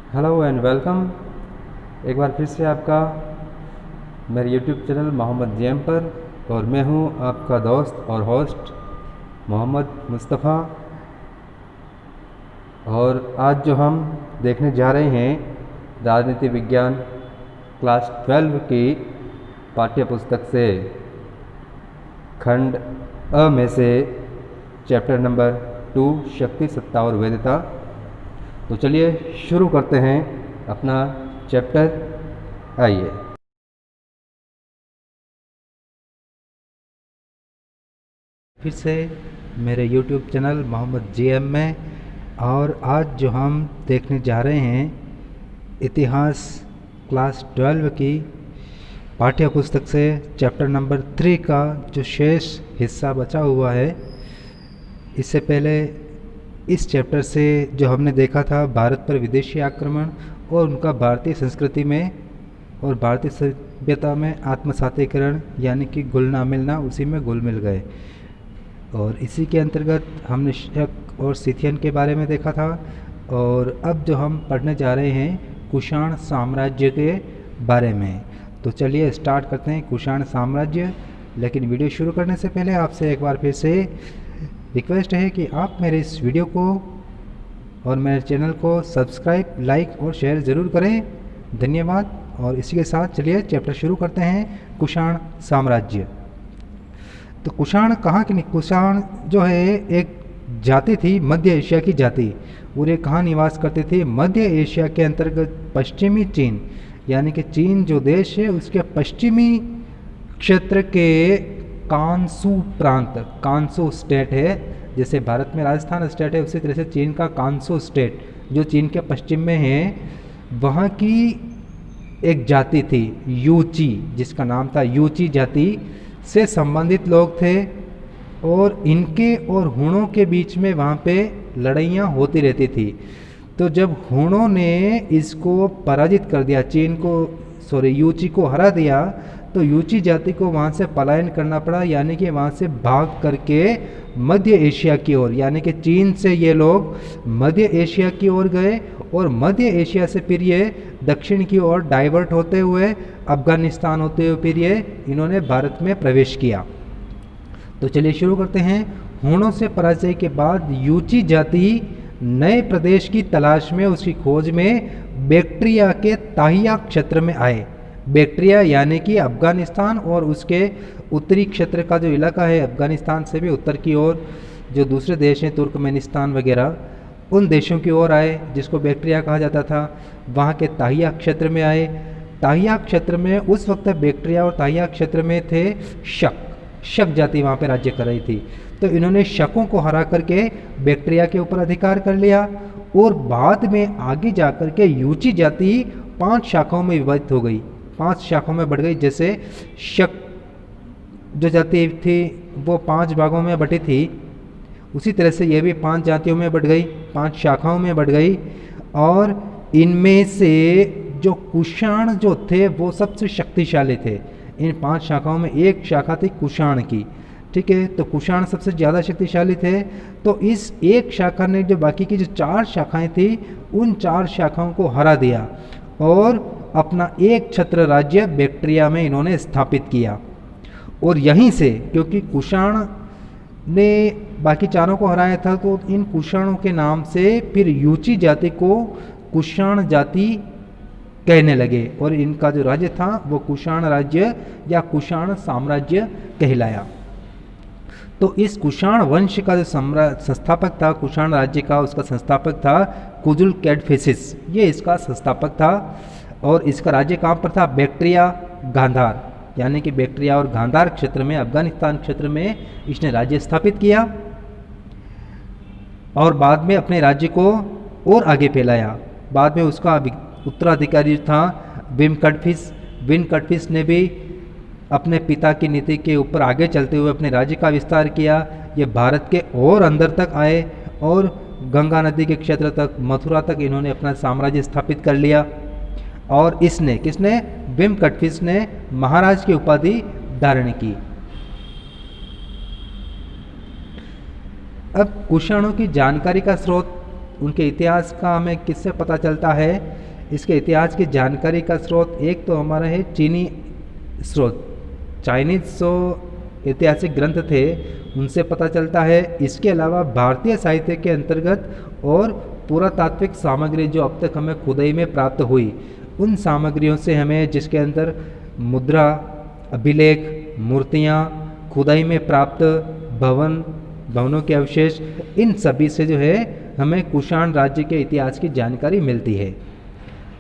Hello and welcome. एक बार फिर से आपका मेरे यूट्यूब चैनल मोहम्मद जेम पर, और मैं हूं आपका दोस्त और होस्ट मोहम्मद मुस्तफ़ा। और आज जो हम देखने जा रहे हैं राजनीति विज्ञान क्लास 12 की पाठ्य पुस्तक से खंड अ में से चैप्टर नंबर 2 शक्ति, सत्ता और वैधता। तो चलिए शुरू करते हैं अपना चैप्टर। आइए। फिर से मेरे यूट्यूब चैनल मोहम्मद जीएम में, और आज जो हम देखने जा रहे हैं इतिहास क्लास 12 की पाठ्य पुस्तक से चैप्टर नंबर 3 का जो शेष हिस्सा बचा हुआ है। इससे पहले इस चैप्टर से जो हमने देखा था भारत पर विदेशी आक्रमण और उनका भारतीय संस्कृति में और भारतीय सभ्यता में आत्मसातीकरण, यानी कि घुलना मिलना, उसी में घुल मिल गए। और इसी के अंतर्गत हमने शक और सिथियन के बारे में देखा था। और अब जो हम पढ़ने जा रहे हैं कुषाण साम्राज्य के बारे में। तो चलिए स्टार्ट करते हैं कुषाण साम्राज्य। लेकिन वीडियो शुरू करने से पहले आपसे एक बार फिर से रिक्वेस्ट है कि आप मेरे इस वीडियो को और मेरे चैनल को सब्सक्राइब, लाइक और शेयर ज़रूर करें। धन्यवाद। और इसी के साथ चलिए चैप्टर शुरू करते हैं कुषाण साम्राज्य। तो कुषाण कहाँ की? कुषाण जो है एक जाति थी, मध्य एशिया की जाति। और ये कहाँ निवास करते थे? मध्य एशिया के अंतर्गत पश्चिमी चीन, यानी कि चीन जो देश है उसके पश्चिमी क्षेत्र के कांसू प्रांत, कांसू स्टेट है, जैसे भारत में राजस्थान स्टेट है उसी तरह से चीन का कांसू स्टेट जो चीन के पश्चिम में है, वहाँ की एक जाति थी यूची, जिसका नाम था यूची जाति से संबंधित लोग थे। और इनके और हुणों के बीच में वहाँ पे लड़ाइयाँ होती रहती थी। तो जब हुणों ने इसको पराजित कर दिया, चीन को यूची को हरा दिया, तो यूची जाति को वहाँ से पलायन करना पड़ा, यानी कि वहाँ से भाग करके मध्य एशिया की ओर, यानी कि चीन से ये लोग मध्य एशिया की ओर गए। और मध्य एशिया से फिर ये दक्षिण की ओर डाइवर्ट होते हुए अफगानिस्तान होते हुए फिर ये इन्होंने भारत में प्रवेश किया। तो चलिए शुरू करते हैं। हुणों से पराजय के बाद यूची जाति नए प्रदेश की तलाश में, उसकी खोज में बैक्ट्रिया के ताहिया क्षेत्र में आए। बैक्ट्रिया यानी कि अफगानिस्तान और उसके उत्तरी क्षेत्र का जो इलाका है, अफगानिस्तान से भी उत्तर की ओर जो दूसरे देश हैं तुर्कमेनिस्तान वगैरह, उन देशों की ओर आए जिसको बैक्ट्रिया कहा जाता था। वहाँ के ताहिया क्षेत्र में आए। ताहिया क्षेत्र में उस वक्त बैक्ट्रिया और ताहिया क्षेत्र में थे शक जाति वहाँ पे राज्य कर रही थी। तो इन्होंने शकों को हरा करके बैक्ट्रिया के ऊपर अधिकार कर लिया। और बाद में आगे जाकर के यूची जाति 5 शाखाओं में विभाजित हो गई, 5 शाखाओं में बढ़ गई। जैसे शक जो जाति थी वो 5 भागों में बटी थी, उसी तरह से ये भी 5 जातियों में बढ़ गई, 5 शाखाओं में बढ़ गई। और इनमें से जो कुषाण जो थे वो सबसे शक्तिशाली थे। इन 5 शाखाओं में एक शाखा थी कुषाण की, ठीक है। तो कुषाण सबसे ज़्यादा शक्तिशाली थे। तो इस एक शाखा ने जो बाकी की जो 4 शाखाएं थी, उन 4 शाखाओं को हरा दिया और अपना एक छत्र राज्य बैक्ट्रिया में इन्होंने स्थापित किया। और यहीं से, क्योंकि कुषाण ने बाकी चारों को हराया था, तो इन कुषाणों के नाम से फिर यूची जाति को कुषाण जाति कहने लगे। और इनका जो राज्य था वो कुषाण राज्य या कुषाण साम्राज्य कहलाया। तो इस कुषाण वंश का जो संस्थापक था, कुषाण राज्य का, उसका संस्थापक था कुजुल कैडफिसिस, ये इसका संस्थापक था। और इसका राज्य कहाँ पर था? बैक्ट्रिया, गांधार, यानी कि बैक्ट्रिया और गांधार क्षेत्र में, अफगानिस्तान क्षेत्र में इसने राज्य स्थापित किया। और बाद में अपने राज्य को और आगे फैलाया। बाद में उसका उत्तराधिकारी था विन कटफिस ने भी अपने पिता की नीति के ऊपर आगे चलते हुए अपने राज्य का विस्तार किया। ये भारत के और अंदर तक आए और गंगा नदी के क्षेत्र तक, मथुरा तक इन्होंने अपना साम्राज्य स्थापित कर लिया। और इसने किसने? विम कटफिस ने महाराज की उपाधि धारण की। अब कुषाणों की जानकारी का स्रोत उनके इतिहास का हमें किससे पता चलता है? इसके इतिहास की जानकारी का स्रोत एक तो हमारा है चीनी स्रोत, चाइनीज जो ऐतिहासिक ग्रंथ थे उनसे पता चलता है। इसके अलावा भारतीय साहित्य के अंतर्गत और पुरातात्विक सामग्री जो अब तक हमें खुदाई में प्राप्त हुई, उन सामग्रियों से हमें, जिसके अंदर मुद्रा, अभिलेख, मूर्तियाँ, खुदाई में प्राप्त भवनों के अवशेष, इन सभी से जो है हमें कुषाण राज्य के इतिहास की जानकारी मिलती है।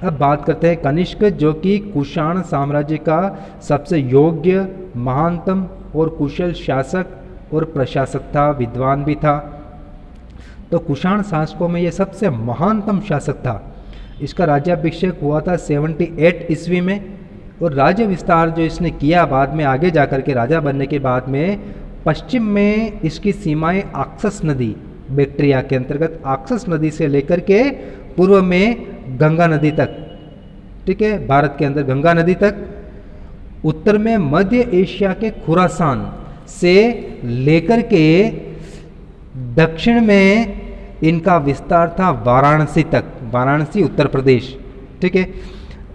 अब बात करते हैं कनिष्क, जो कि कुषाण साम्राज्य का सबसे योग्य, महानतम और कुशल शासक और प्रशासक था, विद्वान भी था। तो कुषाण शासकों में ये सबसे महानतम शासक था। इसका राज्याभिषेक हुआ था 78 ईस्वी में, और राज्य विस्तार जो इसने किया बाद में आगे जाकर के राजा बनने के बाद में, पश्चिम में इसकी सीमाएं आक्सस नदी, बैक्ट्रिया के अंतर्गत आक्सस नदी से लेकर के पूर्व में गंगा नदी तक, ठीक है, भारत के अंदर गंगा नदी तक, उत्तर में मध्य एशिया के खुरासान से लेकर के दक्षिण में इनका विस्तार था वाराणसी तक, वाराणसी उत्तर प्रदेश, ठीक है।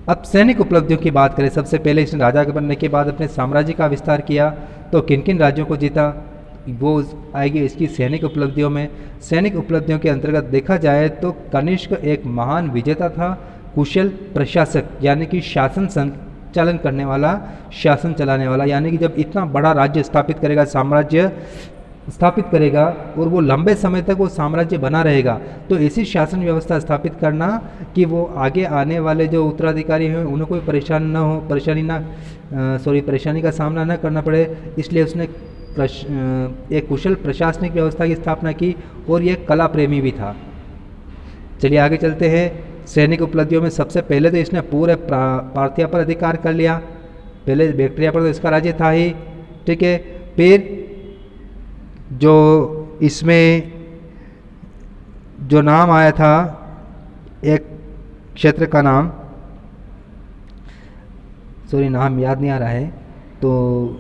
अब सैनिक उपलब्धियों की बात करें, सबसे पहले इसने राजा बनने के बाद अपने साम्राज्य का विस्तार किया, तो किन किन राज्यों को जीता वो आएगी इसकी सैनिक उपलब्धियों में। सैनिक उपलब्धियों के अंतर्गत देखा जाए तो कनिष्क एक महान विजेता था, कुशल प्रशासक, यानी कि शासन संचालन करने वाला, शासन चलाने वाला, यानी कि जब इतना बड़ा राज्य स्थापित करेगा, साम्राज्य स्थापित करेगा और वो लंबे समय तक वो साम्राज्य बना रहेगा, तो ऐसी शासन व्यवस्था स्थापित करना कि वो आगे आने वाले जो उत्तराधिकारी हैं उन्हें कोई परेशानी का सामना न करना पड़े, इसलिए उसने एक कुशल प्रशासनिक व्यवस्था की स्थापना की, और ये कला प्रेमी भी था। चलिए आगे चलते हैं। सैनिक उपलब्धियों में सबसे पहले तो इसने पूरे पार्थिया पर अधिकार कर लिया, पहले बैक्ट्रिया पर तो इसका राज्य था ही, ठीक है। फिर जो इसमें जो नाम आया था एक क्षेत्र का नाम, नाम याद नहीं आ रहा है, तो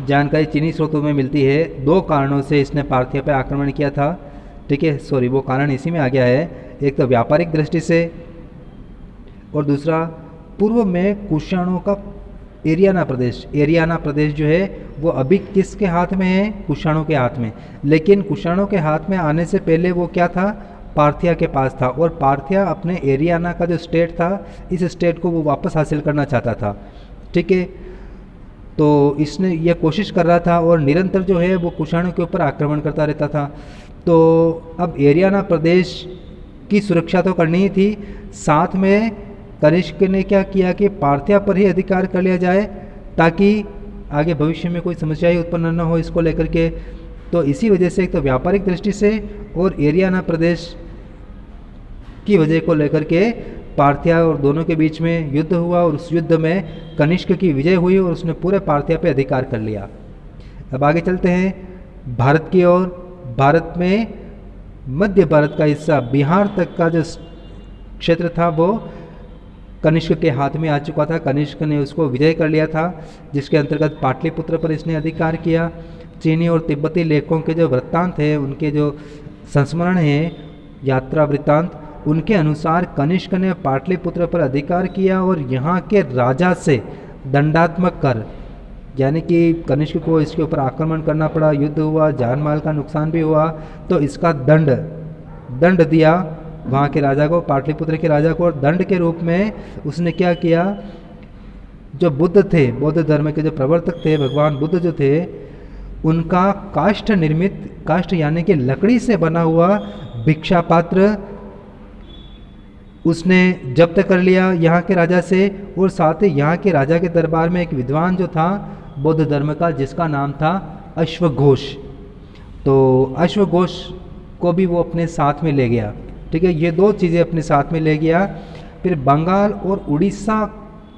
जानकारी चीनी स्रोतों में मिलती है। 2 कारणों से इसने पार्थिया पर आक्रमण किया था, ठीक है, वो कारण इसी में आ गया है। एक तो व्यापारिक दृष्टि से, और दूसरा पूर्व में कुषाणों का एरियाना प्रदेश जो है वो अभी किसके हाथ में है? कुषाणों के हाथ में। लेकिन कुषाणों के हाथ में आने से पहले वो क्या था? पार्थिया के पास था, और पार्थिया अपने एरियाना का जो स्टेट था, इस स्टेट को वो वापस हासिल करना चाहता था, ठीक है। तो इसने ये कोशिश कर रहा था और निरंतर जो है वो कुषाणों के ऊपर आक्रमण करता रहता था। तो अब एरियाना प्रदेश की सुरक्षा तो करनी ही थी, साथ में कनिष्क ने क्या किया कि पार्थिया पर ही अधिकार कर लिया जाए, ताकि आगे भविष्य में कोई समस्या ही उत्पन्न न हो इसको लेकर के। तो इसी वजह से एक तो व्यापारिक दृष्टि से और एरियाना प्रदेश की वजह को लेकर के पार्थिया और दोनों के बीच में युद्ध हुआ, और उस युद्ध में कनिष्क की विजय हुई और उसने पूरे पार्थिया पे अधिकार कर लिया। अब आगे चलते हैं भारत की ओर। भारत में मध्य भारत का हिस्सा, बिहार तक का जो क्षेत्र था वो कनिष्क के हाथ में आ चुका था। कनिष्क ने उसको विजय कर लिया था, जिसके अंतर्गत पाटलिपुत्र पर इसने अधिकार किया। चीनी और तिब्बती लेखकों के जो वृत्तांत हैं, उनके जो संस्मरण हैं, यात्रा वृत्तांत, उनके अनुसार कनिष्क ने पाटलिपुत्र पर अधिकार किया और यहाँ के राजा से दंडात्मक कर, यानी कि कनिष्क को इसके ऊपर आक्रमण करना पड़ा, युद्ध हुआ, जान माल का नुकसान भी हुआ, तो इसका दंड दिया वहाँ के राजा को, पाटलिपुत्र के राजा को। और दंड के रूप में उसने क्या किया, जो बुद्ध थे, बौद्ध धर्म के जो प्रवर्तक थे, भगवान बुद्ध जो थे, उनका काष्ठ निर्मित, काष्ठ यानी कि लकड़ी से बना हुआ भिक्षा पात्र उसने जब्त कर लिया यहाँ के राजा से। और साथ ही यहाँ के राजा के दरबार में एक विद्वान जो था बौद्ध धर्म का, जिसका नाम था अश्वघोष, तो अश्वघोष को भी वो अपने साथ में ले गया, ठीक है। ये 2 चीज़ें अपने साथ में ले गया। फिर बंगाल और उड़ीसा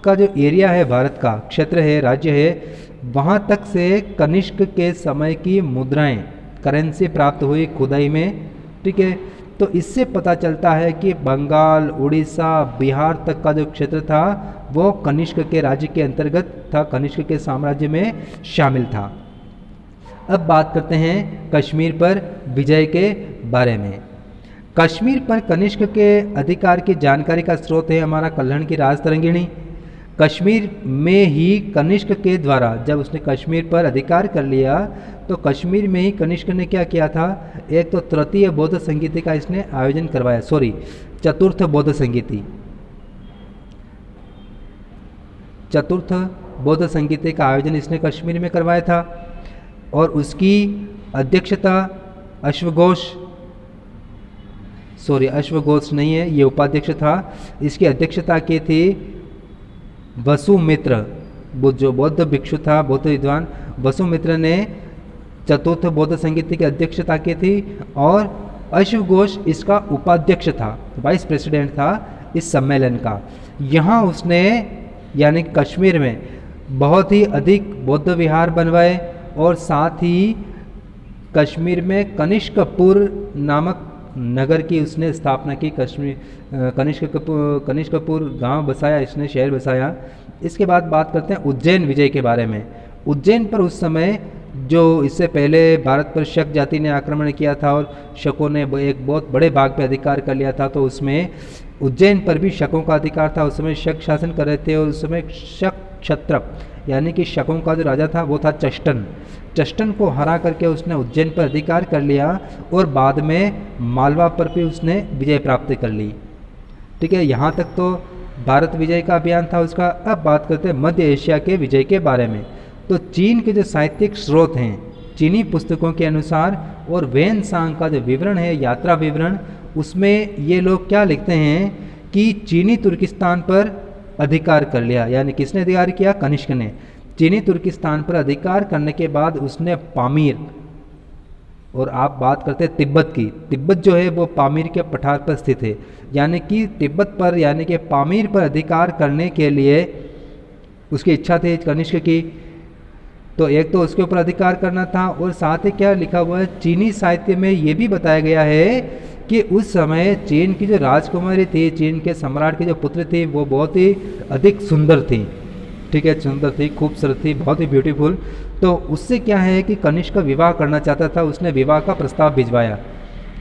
का जो एरिया है, भारत का क्षेत्र है, राज्य है, वहाँ तक से कनिष्क के समय की मुद्राएं, करेंसी प्राप्त हुई खुदाई में, ठीक है। तो इससे पता चलता है कि बंगाल, उड़ीसा, बिहार तक का जो क्षेत्र था वो कनिष्क के राज्य के अंतर्गत था, कनिष्क के साम्राज्य में शामिल था। अब बात करते हैं कश्मीर पर विजय के बारे में। कश्मीर पर कनिष्क के अधिकार की जानकारी का स्रोत है हमारा कल्हण की राजतरंगिणी। कश्मीर में ही कनिष्क के द्वारा, जब उसने कश्मीर पर अधिकार कर लिया तो कश्मीर में ही कनिष्क ने क्या किया था, एक तो तृतीय बौद्ध संगीति का इसने आयोजन करवाया, चतुर्थ बौद्ध संगीति, चतुर्थ बौद्ध संगीति का आयोजन इसने कश्मीर में करवाया था। और उसकी अध्यक्षता अश्वघोष नहीं है, ये उपाध्यक्ष था। इसकी अध्यक्षता की थी वसुमित्र, जो बौद्ध भिक्षु था, बौद्ध विद्वान वसुमित्र ने चतुर्थ बौद्ध संगीति की अध्यक्षता की थी। और अश्वघोष इसका उपाध्यक्ष था, वाइस प्रेसिडेंट था इस सम्मेलन का। यहाँ उसने यानी कश्मीर में बहुत ही अधिक बौद्ध विहार बनवाए और साथ ही कश्मीर में कनिष्कपुर नामक नगर की उसने स्थापना की। कनिष्कपुर गांव बसाया इसने, शहर बसाया। इसके बाद बात करते हैं उज्जैन विजय के बारे में। उज्जैन पर उस समय जो इससे पहले भारत पर शक जाति ने आक्रमण किया था और शकों ने एक बहुत बड़े भाग पर अधिकार कर लिया था, तो उसमें उज्जैन पर भी शकों का अधिकार था। उस समय शक शासन कर रहे थे और उस समय शक क्षत्रप यानी कि शकों का जो राजा था वो था चष्टन को हरा करके उसने उज्जैन पर अधिकार कर लिया और बाद में मालवा पर भी उसने विजय प्राप्त कर ली। ठीक है, यहाँ तक तो भारत विजय का अभियान था उसका। अब बात करते हैं मध्य एशिया के विजय के बारे में। तो चीन के जो साहित्यिक स्रोत हैं, चीनी पुस्तकों के अनुसार और वेन सांग का जो विवरण है, यात्रा विवरण, उसमें ये लोग क्या लिखते हैं कि चीनी तुर्किस्तान पर अधिकार कर लिया। यानी किसने अधिकार किया? कनिष्क ने। चीनी तुर्किस्तान पर अधिकार करने के बाद उसने पामीर, और आप बात करते हैं तिब्बत की, तिब्बत जो है वो पामीर के पठार पर स्थित है। यानी कि तिब्बत पर यानी कि पामीर पर अधिकार करने के लिए उसकी इच्छा थी कनिष्क की। तो एक तो उसके ऊपर अधिकार करना था और साथ ही क्या लिखा हुआ है, चीनी साहित्य में ये भी बताया गया है कि उस समय चीन की जो राजकुमारी थी, चीन के सम्राट की जो पुत्र थी, वो बहुत ही अधिक सुंदर थी। ठीक है, सुंदर थी, खूबसूरत थी, बहुत ही ब्यूटीफुल। तो उससे क्या है कि कनिष्क का विवाह करना चाहता था। उसने विवाह का प्रस्ताव भिजवाया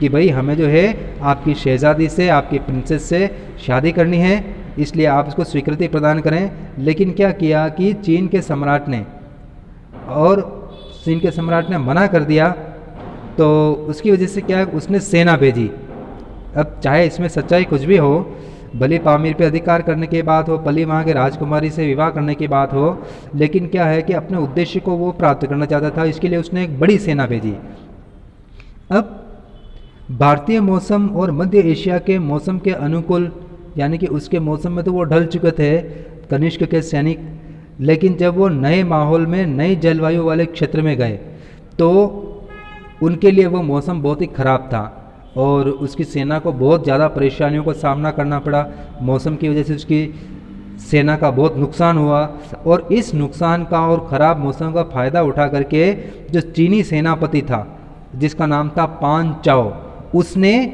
कि भाई हमें जो है आपकी शहजादी से, आपकी प्रिंसेस से शादी करनी है, इसलिए आप इसको स्वीकृति प्रदान करें। लेकिन क्या किया कि चीन के सम्राट ने मना कर दिया। तो उसकी वजह से क्या, उसने सेना भेजी। अब चाहे इसमें सच्चाई कुछ भी हो, भले पामीर पे अधिकार करने की बात हो, भले वहाँ के राजकुमारी से विवाह करने की बात हो, लेकिन क्या है कि अपने उद्देश्य को वो प्राप्त करना चाहता था, इसके लिए उसने एक बड़ी सेना भेजी। अब भारतीय मौसम और मध्य एशिया के मौसम के अनुकूल, यानी कि उसके मौसम में तो वो ढल चुके थे कनिष्क के सैनिक, लेकिन जब वो नए माहौल में, नई जलवायु वाले क्षेत्र में गए तो उनके लिए वो मौसम बहुत ही ख़राब था और उसकी सेना को बहुत ज़्यादा परेशानियों का सामना करना पड़ा। मौसम की वजह से उसकी सेना का बहुत नुकसान हुआ और इस नुकसान का और ख़राब मौसम का फ़ायदा उठा करके जो चीनी सेनापति था, जिसका नाम था पान चाओ, उसने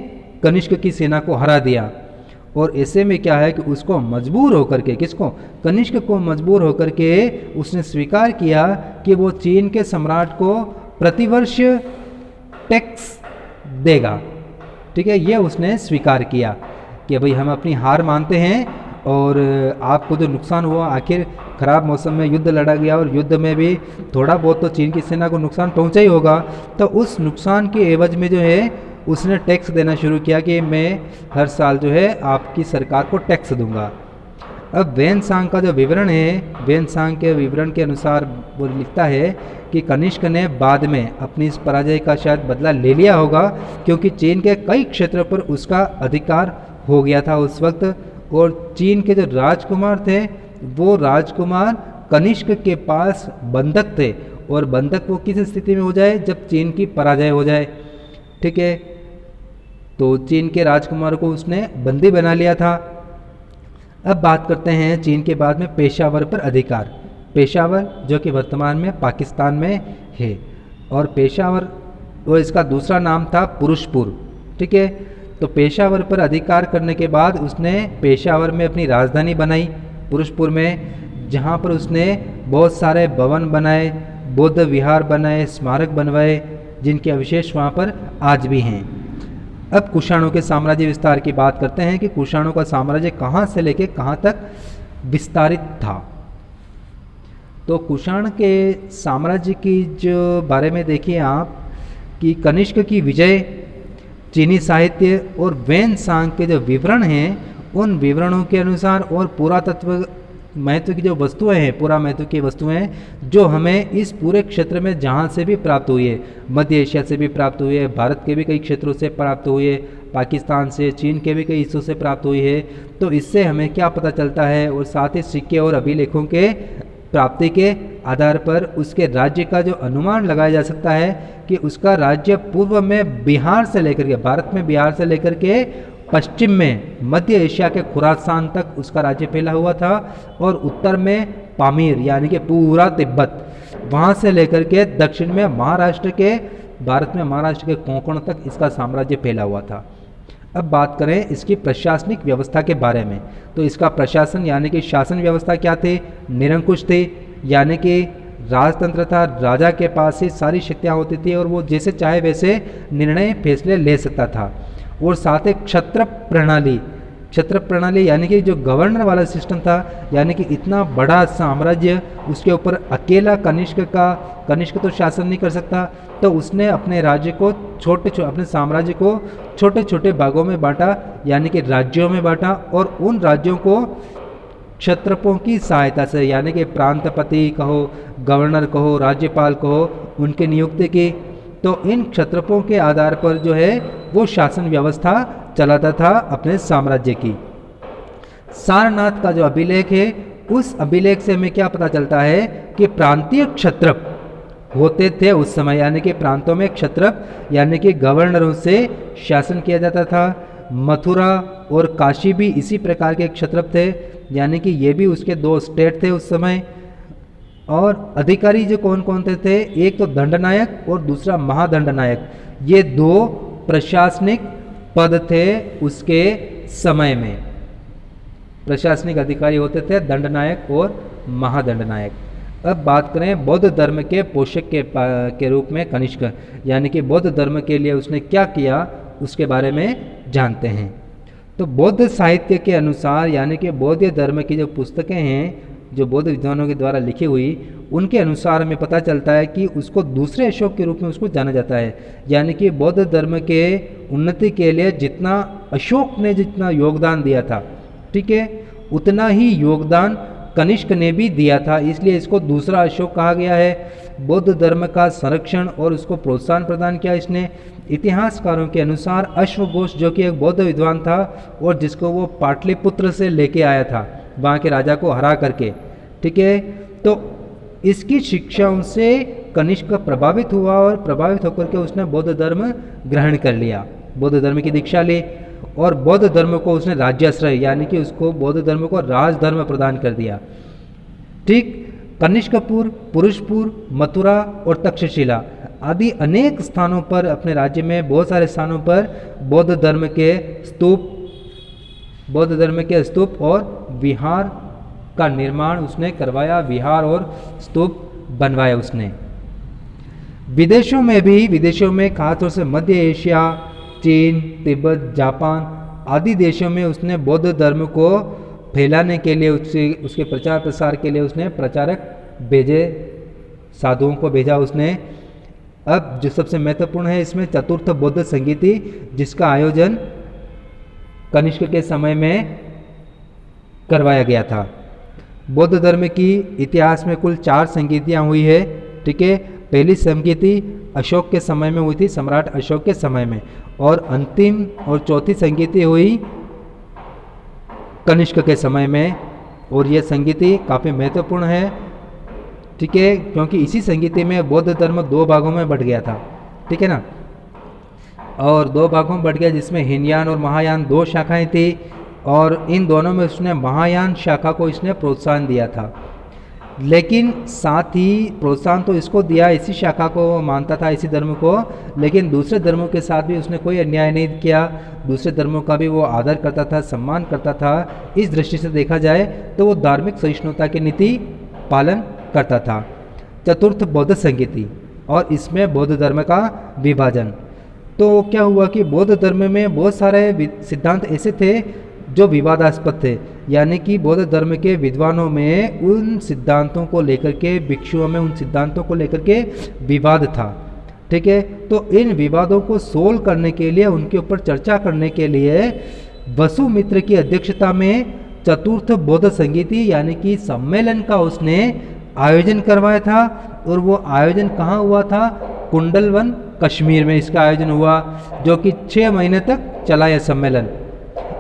कनिष्क की सेना को हरा दिया। और ऐसे में क्या है कि उसको मजबूर होकर के, किसको? कनिष्क को मजबूर होकर के उसने स्वीकार किया कि वो चीन के सम्राट को प्रतिवर्ष टैक्स देगा। ठीक है, ये उसने स्वीकार किया कि भाई हम अपनी हार मानते हैं और आपको जो नुकसान हुआ, आखिर ख़राब मौसम में युद्ध लड़ा गया और युद्ध में भी थोड़ा बहुत तो चीन की सेना को नुकसान पहुंचा ही होगा, तो उस नुकसान के एवज में जो है उसने टैक्स देना शुरू किया कि मैं हर साल जो है आपकी सरकार को टैक्स दूंगा। अब वेन सांग का जो विवरण है, वेन सांग के विवरण के अनुसार वो लिखता है कि कनिष्क ने बाद में अपनी इस पराजय का शायद बदला ले लिया होगा, क्योंकि चीन के कई क्षेत्रों पर उसका अधिकार हो गया था उस वक्त। और चीन के जो राजकुमार थे वो राजकुमार कनिष्क के पास बंधक थे, और बंधक वो किस स्थिति में हो जाए? जब चीन की पराजय हो जाए। ठीक है, तो चीन के राजकुमार को उसने बंदी बना लिया था। अब बात करते हैं चीन के बाद में पेशावर पर अधिकार। पेशावर जो कि वर्तमान में पाकिस्तान में है, और पेशावर और इसका दूसरा नाम था पुरुषपुर। ठीक है, तो पेशावर पर अधिकार करने के बाद उसने पेशावर में अपनी राजधानी बनाई, पुरुषपुर में, जहाँ पर उसने बहुत सारे भवन बनाए, बौद्ध विहार बनाए, स्मारक बनवाए, जिनके अवशेष वहाँ पर आज भी हैं। अब कुषाणों के साम्राज्य विस्तार की बात करते हैं कि कुषाणों का साम्राज्य कहाँ से लेकर कहाँ तक विस्तारित था। तो कुषाण के साम्राज्य की जो बारे में देखिए आप कि कनिष्क की विजय, चीनी साहित्य और वैन सांग के जो विवरण हैं उन विवरणों के अनुसार और पुरातत्व महत्व की जो वस्तुएं हैं, पूरा महत्व की वस्तुएं जो हमें इस पूरे क्षेत्र में जहाँ से भी प्राप्त हुई है, मध्य एशिया से भी प्राप्त हुई है, भारत के भी कई क्षेत्रों से प्राप्त हुई है, पाकिस्तान से, चीन के भी कई हिस्सों से प्राप्त हुई है। तो इससे हमें क्या पता चलता है, और साथ ही सिक्के और अभिलेखों के प्राप्ति के आधार पर उसके राज्य का जो अनुमान लगाया जा सकता है कि उसका राज्य पूर्व में बिहार से लेकर के, भारत में बिहार से लेकर के पश्चिम में मध्य एशिया के खुरासान तक उसका राज्य फैला हुआ था, और उत्तर में पामीर यानी कि पूरा तिब्बत, वहाँ से लेकर के दक्षिण में महाराष्ट्र के, भारत में महाराष्ट्र के कोंकण तक इसका साम्राज्य फैला हुआ था। अब बात करें इसकी प्रशासनिक व्यवस्था के बारे में, तो इसका प्रशासन यानी कि शासन व्यवस्था क्या थी, निरंकुश थी, यानी कि राजतंत्र था, राजा के पास ही सारी शक्तियाँ होती थी और वो जैसे चाहे वैसे निर्णय फैसले ले सकता था। और साथ ही क्षत्र प्रणाली यानी कि जो गवर्नर वाला सिस्टम था, यानी कि इतना बड़ा साम्राज्य उसके ऊपर अकेला कनिष्क तो शासन नहीं कर सकता, तो उसने अपने राज्य को अपने साम्राज्य को छोटे छोटे भागों में बांटा, यानी कि राज्यों में बांटा, और उन राज्यों को क्षत्रपों की सहायता से यानी कि प्रांतपति कहो, गवर्नर कहो, राज्यपाल कहो, उनकी नियुक्ति की। तो इन क्षत्रपों के आधार पर जो है वो शासन व्यवस्था चलाता था अपने साम्राज्य की। सारनाथ का जो अभिलेख है, उस अभिलेख से हमें क्या पता चलता है कि प्रांतीय क्षत्रप होते थे उस समय, यानी कि प्रांतों में क्षत्रप यानी कि गवर्नरों से शासन किया जाता था। मथुरा और काशी भी इसी प्रकार के क्षत्रप थे, यानी कि ये भी उसके 2 स्टेट थे उस समय। और अधिकारी जो कौन कौन थे, एक तो दंडनायक और दूसरा महादंडनायक, ये 2 प्रशासनिक पद थे उसके समय में। प्रशासनिक अधिकारी होते थे दंडनायक और महादंडनायक। अब बात करें बौद्ध धर्म के पोषक के रूप में कनिष्क, यानी कि बौद्ध धर्म के लिए उसने क्या किया उसके बारे में जानते हैं। तो बौद्ध साहित्य के अनुसार, यानी कि बौद्ध धर्म की जो पुस्तकें हैं जो बौद्ध विद्वानों के द्वारा लिखी हुई, उनके अनुसार हमें पता चलता है कि उसको दूसरे अशोक के रूप में उसको जाना जाता है। यानी कि बौद्ध धर्म के उन्नति के लिए जितना अशोक ने जितना योगदान दिया था, ठीक है, उतना ही योगदान कनिष्क ने भी दिया था, इसलिए इसको दूसरा अशोक कहा गया है। बौद्ध धर्म का संरक्षण और उसको प्रोत्साहन प्रदान किया इसने। इतिहासकारों के अनुसार अश्वघोष जो कि एक बौद्ध विद्वान था और जिसको वो पाटलिपुत्र से लेके आया था वहाँ के राजा को हरा करके, ठीक है, तो इसकी शिक्षाओं से कनिष्क प्रभावित हुआ और प्रभावित होकर के उसने बौद्ध धर्म ग्रहण कर लिया, बौद्ध धर्म की दीक्षा ली, और बौद्ध धर्म को उसने राज्याश्रय यानी कि उसको बौद्ध धर्म को राजधर्म प्रदान कर दिया। ठीक, कनिष्कपुर, पुरुषपुर, मथुरा और तक्षशिला आदि अनेक स्थानों पर अपने राज्य में बहुत सारे स्थानों पर बौद्ध धर्म के स्तूप और विहार का निर्माण उसने करवाया, विहार और स्तूप बनवाया उसने। विदेशों में खासतौर से मध्य एशिया, चीन, तिब्बत, जापान आदि देशों में उसने बौद्ध धर्म को फैलाने के लिए, उसके प्रचार प्रसार के लिए उसने प्रचारक भेजे, साधुओं को भेजा उसने। अब जो सबसे महत्वपूर्ण है इसमें चतुर्थ बौद्ध संगीति, जिसका आयोजन कनिष्क के समय में करवाया गया था। बौद्ध धर्म की इतिहास में कुल 4 संगीतियाँ हुई है, ठीक है। पहली संगीति अशोक के समय में हुई थी, सम्राट अशोक के समय में, और अंतिम और चौथी संगीति हुई कनिष्क के समय में, और यह संगीति काफ़ी महत्वपूर्ण है, ठीक है, क्योंकि इसी संगीति में बौद्ध धर्म 2 भागों में बट गया था, ठीक है ना, और 2 भागों में बट गया, जिसमें हीनयान और महायान 2 शाखाएं थी, और इन दोनों में उसने महायान शाखा को इसने प्रोत्साहन दिया था। लेकिन साथ ही प्रोत्साहन तो इसको दिया, इसी शाखा को मानता था, इसी धर्म को, लेकिन दूसरे धर्मों के साथ भी उसने कोई अन्याय नहीं किया, दूसरे धर्मों का भी वो आदर करता था, सम्मान करता था। इस दृष्टि से देखा जाए तो वो धार्मिक सहिष्णुता की नीति पालन करता था। चतुर्थ बौद्ध संगीति, और इसमें बौद्ध धर्म का विभाजन। तो क्या हुआ कि बौद्ध धर्म में बहुत सारे सिद्धांत ऐसे थे जो विवादास्पद थे, यानी कि बौद्ध धर्म के विद्वानों में उन सिद्धांतों को लेकर के, भिक्षुओं में उन सिद्धांतों को लेकर के विवाद था। ठीक है, तो इन विवादों को सोल्व करने के लिए, उनके ऊपर चर्चा करने के लिए वसुमित्र की अध्यक्षता में चतुर्थ बौद्ध संगीति यानी कि सम्मेलन का उसने आयोजन करवाया था। और वो आयोजन कहाँ हुआ था? कुंडलवन कश्मीर में इसका आयोजन हुआ, जो कि 6 महीने तक चला यह सम्मेलन।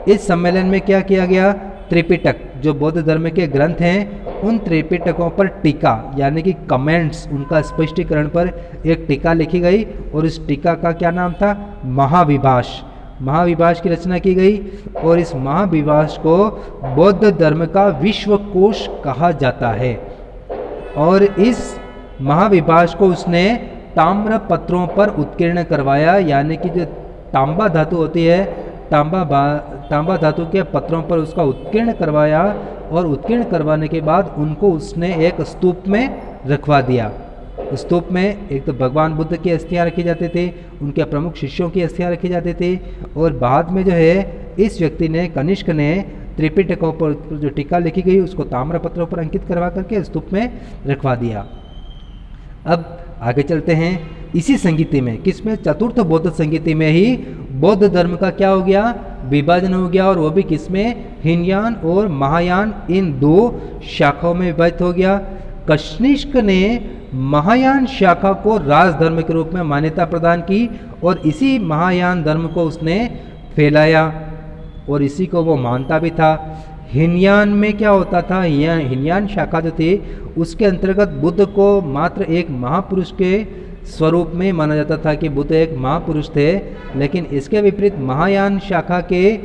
इस सम्मेलन में क्या किया गया? त्रिपिटक, जो बौद्ध धर्म के ग्रंथ हैं, उन त्रिपिटकों पर टीका यानी कि कमेंट्स, उनका स्पष्टीकरण पर एक टीका लिखी गई और इस टीका का क्या नाम था? महाविभाष। महाविभाष की रचना की गई और इस महाविभाष को बौद्ध धर्म का विश्वकोश कहा जाता है। और इस महाविभाष को उसने ताम्र पत्रों पर उत्कीर्ण करवाया, यानी कि जो तांबा धातु होती है, तांबा धातु के पत्रों पर उसका उत्कीर्ण करवाया और उत्कीर्ण करवाने के बाद उनको उसने एक स्तूप में रखवा दिया। स्तूप में एक तो भगवान बुद्ध की अस्थियाँ रखी जाती थी, उनके प्रमुख शिष्यों की अस्थियाँ रखी जाती थी, और बाद में जो है इस व्यक्ति ने, कनिष्क ने, त्रिपिटकों पर जो टीका लिखी गई उसको ताम्र पत्रों पर अंकित करवा करके स्तूप में रखवा दिया। अब आगे चलते हैं। इसी संगीति में, किसमें? चतुर्थ बौद्ध संगीति में ही बौद्ध धर्म का क्या हो गया? विभाजन हो गया, और वो भी किसमें? हीनयान और महायान, इन 2 शाखाओं में विभाजित हो गया। कनिष्क ने महायान शाखा को राजधर्म के रूप में मान्यता प्रदान की और इसी महायान धर्म को उसने फैलाया और इसी को वो मानता भी था। हीनयान में क्या होता था? हीनयान शाखा जो थी उसके अंतर्गत बुद्ध को मात्र एक महापुरुष के स्वरूप में माना जाता था कि बुद्ध एक महापुरुष थे, लेकिन इसके विपरीत महायान शाखा के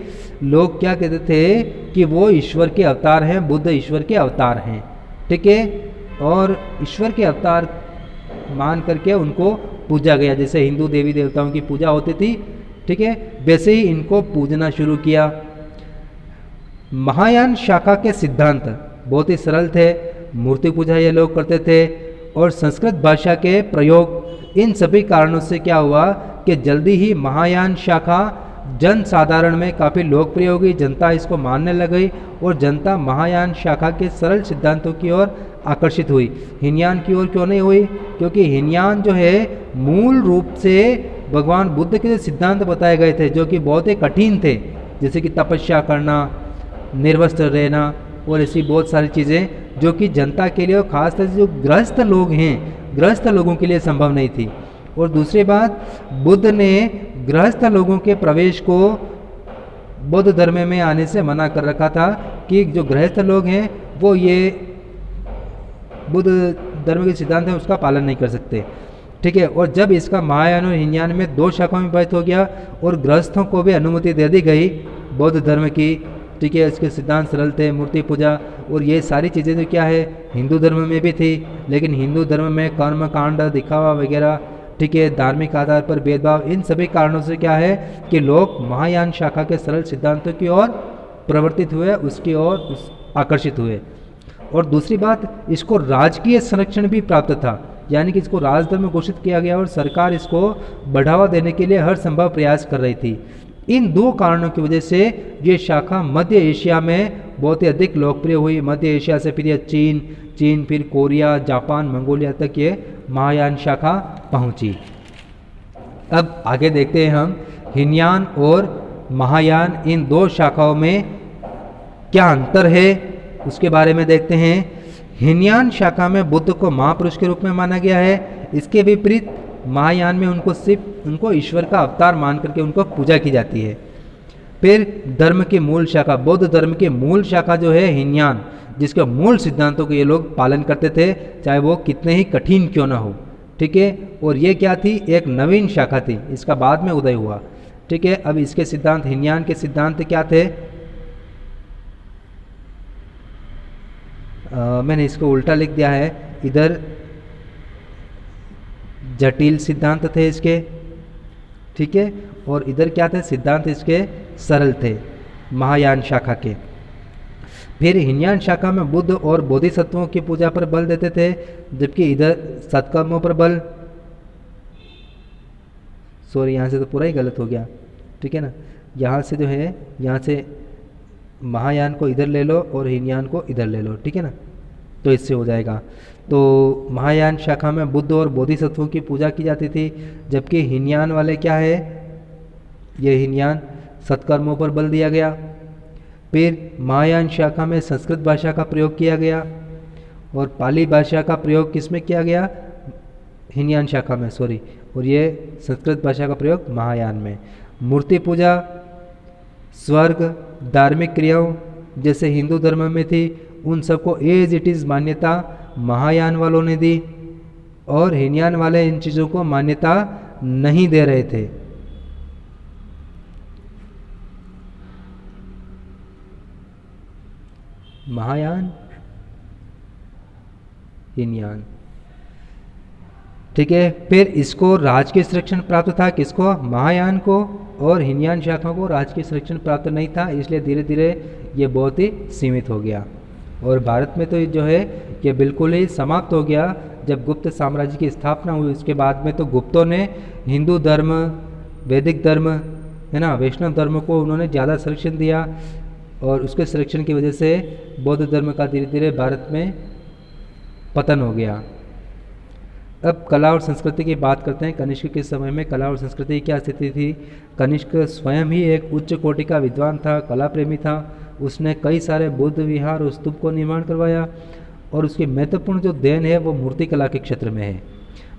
लोग क्या कहते थे कि वो ईश्वर के अवतार हैं, बुद्ध ईश्वर के अवतार हैं। ठीक है, और ईश्वर के अवतार मान करके उनको पूजा गया, जैसे हिंदू देवी देवताओं की पूजा होती थी, ठीक है, वैसे ही इनको पूजना शुरू किया। महायान शाखा के सिद्धांत बहुत ही सरल थे, मूर्ति पूजा ये लोग करते थे और संस्कृत भाषा के प्रयोग, इन सभी कारणों से क्या हुआ कि जल्दी ही महायान शाखा जन साधारण में काफ़ी लोकप्रिय हो गई, जनता इसको मानने लग गई और जनता महायान शाखा के सरल सिद्धांतों की ओर आकर्षित हुई। हीनयान की ओर क्यों नहीं हुई? क्योंकि हीनयान जो है मूल रूप से भगवान बुद्ध के सिद्धांत बताए गए थे जो कि बहुत ही कठिन थे, जैसे कि तपस्या करना, निर्वस्त्र रहना और ऐसी बहुत सारी चीज़ें जो कि जनता के लिए और ख़ासतौर से जो गृहस्थ लोग हैं, गृहस्थ लोगों के लिए संभव नहीं थी। और दूसरी बात, बुद्ध ने गृहस्थ लोगों के प्रवेश को बौद्ध धर्म में आने से मना कर रखा था कि जो गृहस्थ लोग हैं वो ये बुद्ध धर्म के सिद्धांत है उसका पालन नहीं कर सकते। ठीक है, और जब इसका महायान और हीनयान में 2 शाखाओं में विभाजित हो गया और गृहस्थों को भी अनुमति दे दी गई बौद्ध धर्म की, ठीक है, इसके सिद्धांत सरल थे, मूर्ति पूजा और ये सारी चीज़ें जो क्या है हिंदू धर्म में भी थी, लेकिन हिंदू धर्म में कर्म कांड, दिखावा वगैरह, ठीक है, धार्मिक आधार पर भेदभाव, इन सभी कारणों से क्या है कि लोग महायान शाखा के सरल सिद्धांतों की ओर प्रवर्तित हुए, उसकी ओर आकर्षित हुए। और दूसरी बात, इसको राजकीय संरक्षण भी प्राप्त था, यानी कि इसको राजधर्म घोषित किया गया और सरकार इसको बढ़ावा देने के लिए हर संभव प्रयास कर रही थी। इन 2 कारणों की वजह से ये शाखा मध्य एशिया में बहुत ही अधिक लोकप्रिय हुई। मध्य एशिया से फिर यह चीन, फिर कोरिया, जापान, मंगोलिया तक ये महायान शाखा पहुंची। अब आगे देखते हैं हम हीनयान और महायान, इन 2 शाखाओं में क्या अंतर है उसके बारे में देखते हैं। हीनयान शाखा में बुद्ध को महापुरुष के रूप में माना गया है, इसके विपरीत महायान में उनको ईश्वर का अवतार मान करके उनको पूजा की जाती है। फिर धर्म की मूल शाखा, बौद्ध धर्म की मूल शाखा जो है हीनयान, जिसके मूल सिद्धांतों को ये लोग पालन करते थे, चाहे वो कितने ही कठिन क्यों ना हो। ठीक है, और ये क्या थी? एक नवीन शाखा थी, इसका बाद में उदय हुआ। ठीक है, अब इसके सिद्धांत, हीनयान के सिद्धांत क्या थे? मैंने इसको उल्टा लिख दिया है, इधर जटिल सिद्धांत थे इसके, ठीक है, और इधर क्या थे? सिद्धांत इसके सरल थे महायान शाखा के। फिर हीनयान शाखा में बुद्ध और बोधिसत्वों की पूजा पर बल देते थे, जबकि इधर सत्कर्मों पर बल, सॉरी यहाँ से तो पूरा ही गलत हो गया, ठीक है ना। यहाँ से जो है, यहाँ से महायान को इधर ले लो और हीनयान को इधर ले लो, ठीक है ना, तो इससे हो जाएगा। तो महायान शाखा में बुद्ध और बोधिसत्वों की पूजा की जाती थी, जबकि हीनयान वाले क्या है, ये हीनयान सत्कर्मों पर बल दिया गया। फिर महायान शाखा में संस्कृत भाषा का प्रयोग किया गया और पाली भाषा का प्रयोग किस में किया गया, हीनयान शाखा में, सॉरी, और ये संस्कृत भाषा का प्रयोग महायान में। मूर्ति पूजा, स्वर्ग, धार्मिक क्रियाओं जैसे हिंदू धर्म में थी, उन सबको एज इट इज़ मान्यता महायान वालों ने दी और हीनयान वाले इन चीज़ों को मान्यता नहीं दे रहे थे। महायान, हीनयान, ठीक है। फिर इसको राजकीय संरक्षण प्राप्त था, किसको, महायान को, और हीनयान शाखा को राजकीय संरक्षण प्राप्त नहीं था, इसलिए धीरे धीरे ये बहुत ही सीमित हो गया। और भारत में तो जो है ये बिल्कुल ही समाप्त हो गया जब गुप्त साम्राज्य की स्थापना हुई। उसके बाद में तो गुप्तों ने हिंदू धर्म, वैदिक धर्म, है ना, वैष्णव धर्म को उन्होंने ज़्यादा संरक्षण दिया और उसके संरक्षण की वजह से बौद्ध धर्म का धीरे धीरे भारत में पतन हो गया। अब कला और संस्कृति की बात करते हैं। कनिष्क के समय में कला और संस्कृति की क्या स्थिति थी। कनिष्क स्वयं ही एक उच्च कोटि का विद्वान था, कला प्रेमी था। उसने कई सारे बुद्ध विहार और स्तूप को निर्माण करवाया और उसकी महत्वपूर्ण जो देन है वो मूर्ति कला के क्षेत्र में है।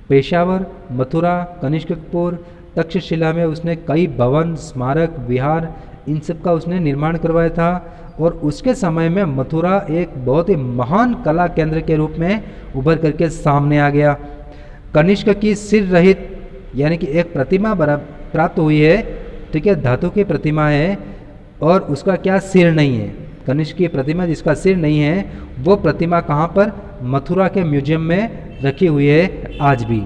पेशावर, मथुरा, कनिष्कपुर, तक्षशिला में उसने कई भवन, स्मारक, विहार, इन सब का उसने निर्माण करवाया था। और उसके समय में मथुरा एक बहुत ही महान कला केंद्र के रूप में उभर करके सामने आ गया। कनिष्क की सिर रहित यानी कि एक प्रतिमा प्राप्त हुई है, ठीक है, धातु की प्रतिमा है और उसका क्या, सिर नहीं है। कनिष्क की प्रतिमा जिसका सिर नहीं है वो प्रतिमा कहाँ पर, मथुरा के म्यूजियम में रखी हुई है आज भी।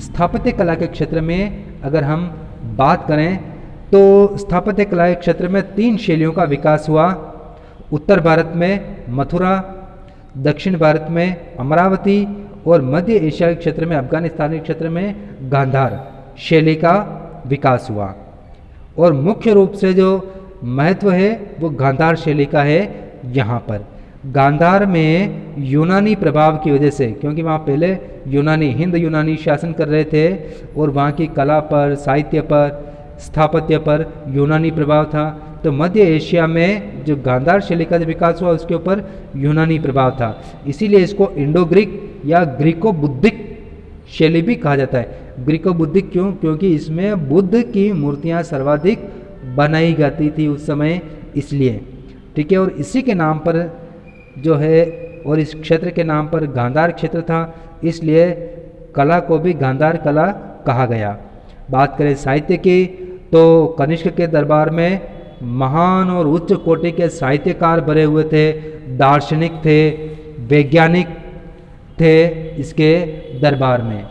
स्थापत्य कला के क्षेत्र में अगर हम बात करें तो स्थापत्य कला के क्षेत्र में 3 शैलियों का विकास हुआ। उत्तर भारत में मथुरा, दक्षिण भारत में अमरावती और मध्य एशिया के क्षेत्र में, अफगानिस्तान के क्षेत्र में गांधार शैली का विकास हुआ। और मुख्य रूप से जो महत्व है वो गांधार शैली का है। यहाँ पर गांधार में यूनानी प्रभाव की वजह से, क्योंकि वहाँ पहले यूनानी, हिंद यूनानी शासन कर रहे थे और वहाँ की कला पर, साहित्य पर, स्थापत्य पर यूनानी प्रभाव था, तो मध्य एशिया में जो गांधार शैली का विकास हुआ उसके ऊपर यूनानी प्रभाव था। इसीलिए इसको इंडो ग्रीक या ग्रीको बुद्धिक शैली भी कहा जाता है। ग्रीको बुद्धिक क्यों, क्योंकि इसमें बुद्ध की मूर्तियाँ सर्वाधिक बनाई जाती थी उस समय, इसलिए, ठीक है। और इसी के नाम पर जो है, और इस क्षेत्र के नाम पर गांधार क्षेत्र था, इसलिए कला को भी गांधार कला कहा गया। बात करें साहित्य की तो कनिष्क के दरबार में महान और उच्च कोटि के साहित्यकार भरे हुए थे, दार्शनिक थे, वैज्ञानिक थे इसके दरबार में।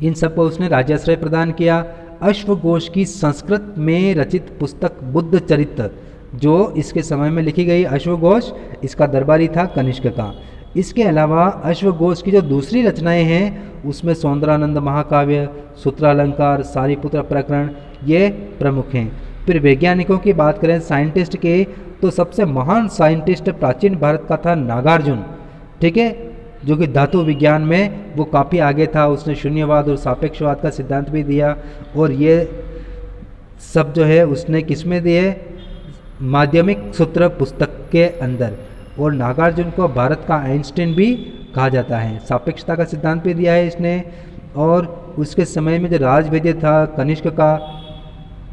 इन सबको उसने राज्याश्रय प्रदान किया। अश्वघोष की संस्कृत में रचित पुस्तक बुद्ध चरित्र जो इसके समय में लिखी गई, अश्वघोष इसका दरबारी था कनिष्क का। इसके अलावा अश्वघोष की जो दूसरी रचनाएं हैं उसमें सौंदरानंद महाकाव्य, सूत्रालंकार, सारीपुत्र प्रकरण ये प्रमुख हैं। फिर वैज्ञानिकों की बात करें, साइंटिस्ट के, तो सबसे महान साइंटिस्ट प्राचीन भारत का था नागार्जुन, ठीक है, जो कि धातु विज्ञान में वो काफ़ी आगे था। उसने शून्यवाद और सापेक्षवाद का सिद्धांत भी दिया और ये सब जो है उसने किस में दिए, माध्यमिक सूत्र पुस्तक के अंदर। और नागार्जुन को भारत का आइंस्टीन भी कहा जाता है। सापेक्षता का सिद्धांत भी दिया है इसने। और उसके समय में जो राजवैद्य था कनिष्क का,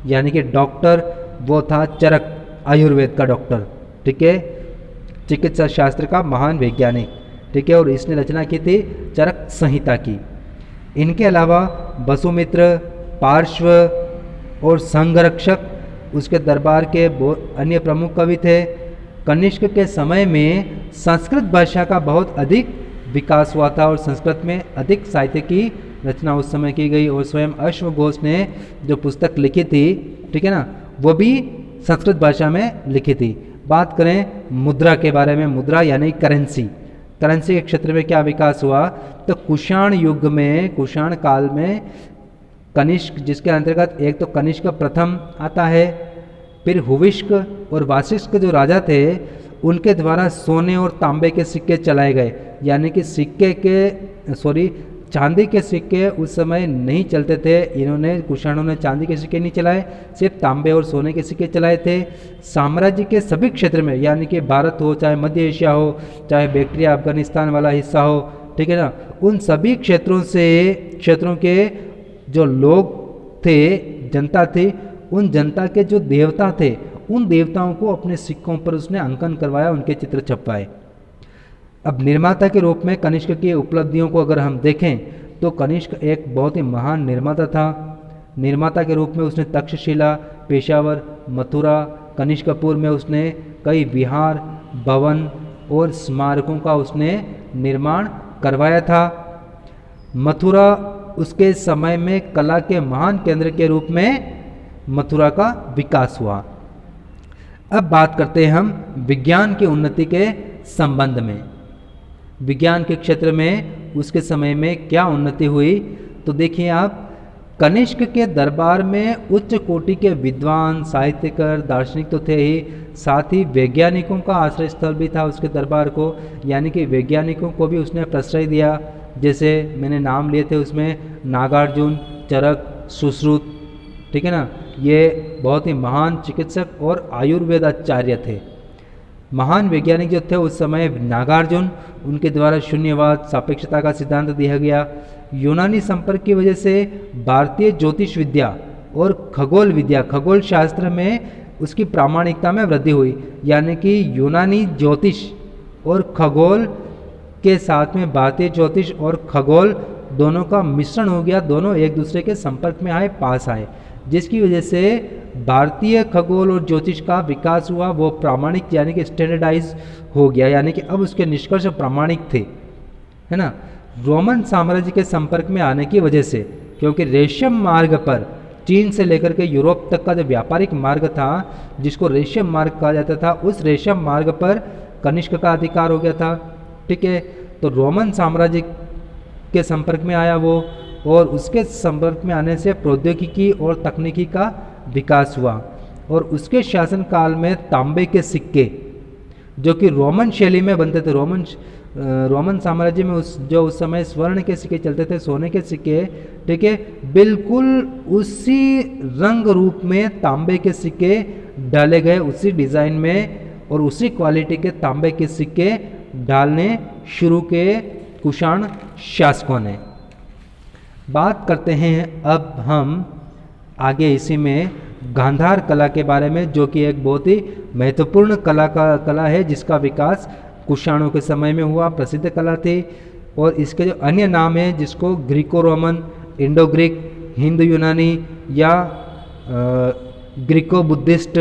यानी कि डॉक्टर, वो था चरक, आयुर्वेद का डॉक्टर, ठीक है, चिकित्सा शास्त्र का महान वैज्ञानिक, ठीक है। और इसने रचना की थी चरक संहिता की। इनके अलावा वसुमित्र, पार्श्व और संघरक्षक उसके दरबार के अन्य प्रमुख कवि थे। कनिष्क के समय में संस्कृत भाषा का बहुत अधिक विकास हुआ था और संस्कृत में अधिक साहित्य की रचना उस समय की गई। और स्वयं अश्वघोष ने जो पुस्तक लिखी थी, ठीक है ना, वो भी संस्कृत भाषा में लिखी थी। बात करें मुद्रा के बारे में, मुद्रा यानी करेंसी, करेंसी के क्षेत्र में क्या विकास हुआ, तो कुषाण युग में, कुषाण काल में कनिष्क, जिसके अंतर्गत एक तो कनिष्क प्रथम आता है, फिर हुविष्क और वाशिष्क जो राजा थे उनके द्वारा सोने और तांबे के सिक्के चलाए गए। यानी कि चांदी के सिक्के उस समय नहीं चलते थे। इन्होंने, कुषाणों ने चांदी के सिक्के नहीं चलाए, सिर्फ तांबे और सोने के सिक्के चलाए थे। साम्राज्य के सभी क्षेत्र में, यानी कि भारत हो, चाहे मध्य एशिया हो, चाहे बैक्ट्रिया अफगानिस्तान वाला हिस्सा हो, ठीक है ना, उन सभी क्षेत्रों के जो लोग थे, जनता थी, उन जनता के जो देवता थे, उन देवताओं को अपने सिक्कों पर उसने अंकन करवाया, उनके चित्र छपवाए। अब निर्माता के रूप में कनिष्क की उपलब्धियों को अगर हम देखें तो कनिष्क एक बहुत ही महान निर्माता था। निर्माता के रूप में उसने तक्षशिला, पेशावर, मथुरा, कनिष्कपुर में उसने कई विहार, भवन और स्मारकों का उसने निर्माण करवाया था। मथुरा उसके समय में कला के महान केंद्र के रूप में मथुरा का विकास हुआ। अब बात करते हैं हम विज्ञान की उन्नति के संबंध में। विज्ञान के क्षेत्र में उसके समय में क्या उन्नति हुई, तो देखिए आप, कनिष्क के दरबार में उच्च कोटि के विद्वान, साहित्यकार, दार्शनिक तो थे ही, साथ ही वैज्ञानिकों का आश्रय स्थल भी था उसके दरबार को। यानी कि वैज्ञानिकों को भी उसने प्रश्रय दिया। जैसे मैंने नाम लिए थे उसमें नागार्जुन, चरक, सुश्रुत, ठीक है ना, ये बहुत ही महान चिकित्सक और आयुर्वेद आचार्य थे। महान वैज्ञानिक जो थे उस समय नागार्जुन, उनके द्वारा शून्यवाद, सापेक्षता का सिद्धांत दिया गया। यूनानी संपर्क की वजह से भारतीय ज्योतिष विद्या और खगोल विद्या, खगोल शास्त्र में उसकी प्रामाणिकता में वृद्धि हुई। यानी कि यूनानी ज्योतिष और खगोल के साथ में भारतीय ज्योतिष और खगोल दोनों का मिश्रण हो गया, दोनों एक दूसरे के संपर्क में आए, पास आए, जिसकी वजह से भारतीय खगोल और ज्योतिष का विकास हुआ। वो प्रामाणिक यानी कि स्टैंडर्डाइज हो गया, यानी कि अब उसके निष्कर्ष प्रामाणिक थे, है ना। रोमन साम्राज्य के संपर्क में आने की वजह से, क्योंकि रेशम मार्ग पर चीन से लेकर के यूरोप तक का जो व्यापारिक मार्ग था, जिसको रेशम मार्ग कहा जाता था, उस रेशम मार्ग पर कनिष्क का अधिकार हो गया था, ठीक है। तो रोमन साम्राज्य के संपर्क में आया वो, और उसके संपर्क में आने से प्रौद्योगिकी और तकनीकी का विकास हुआ। और उसके शासनकाल में तांबे के सिक्के जो कि रोमन शैली में बनते थे, रोमन साम्राज्य में उस समय स्वर्ण के सिक्के चलते थे, सोने के सिक्के, ठीक है, बिल्कुल उसी रंग रूप में तांबे के सिक्के डाले गए, उसी डिज़ाइन में और उसी क्वालिटी के तांबे के सिक्के डालने शुरू किए कुषाण शासकों ने। बात करते हैं अब हम आगे इसी में गांधार कला के बारे में, जो कि एक बहुत ही महत्वपूर्ण कला है, जिसका विकास कुषाणों के समय में हुआ, प्रसिद्ध कला थी। और इसके जो अन्य नाम हैं, जिसको Greco Roman, Indo Greek, Hindu यूनानी या ग्रीको बुद्धिस्ट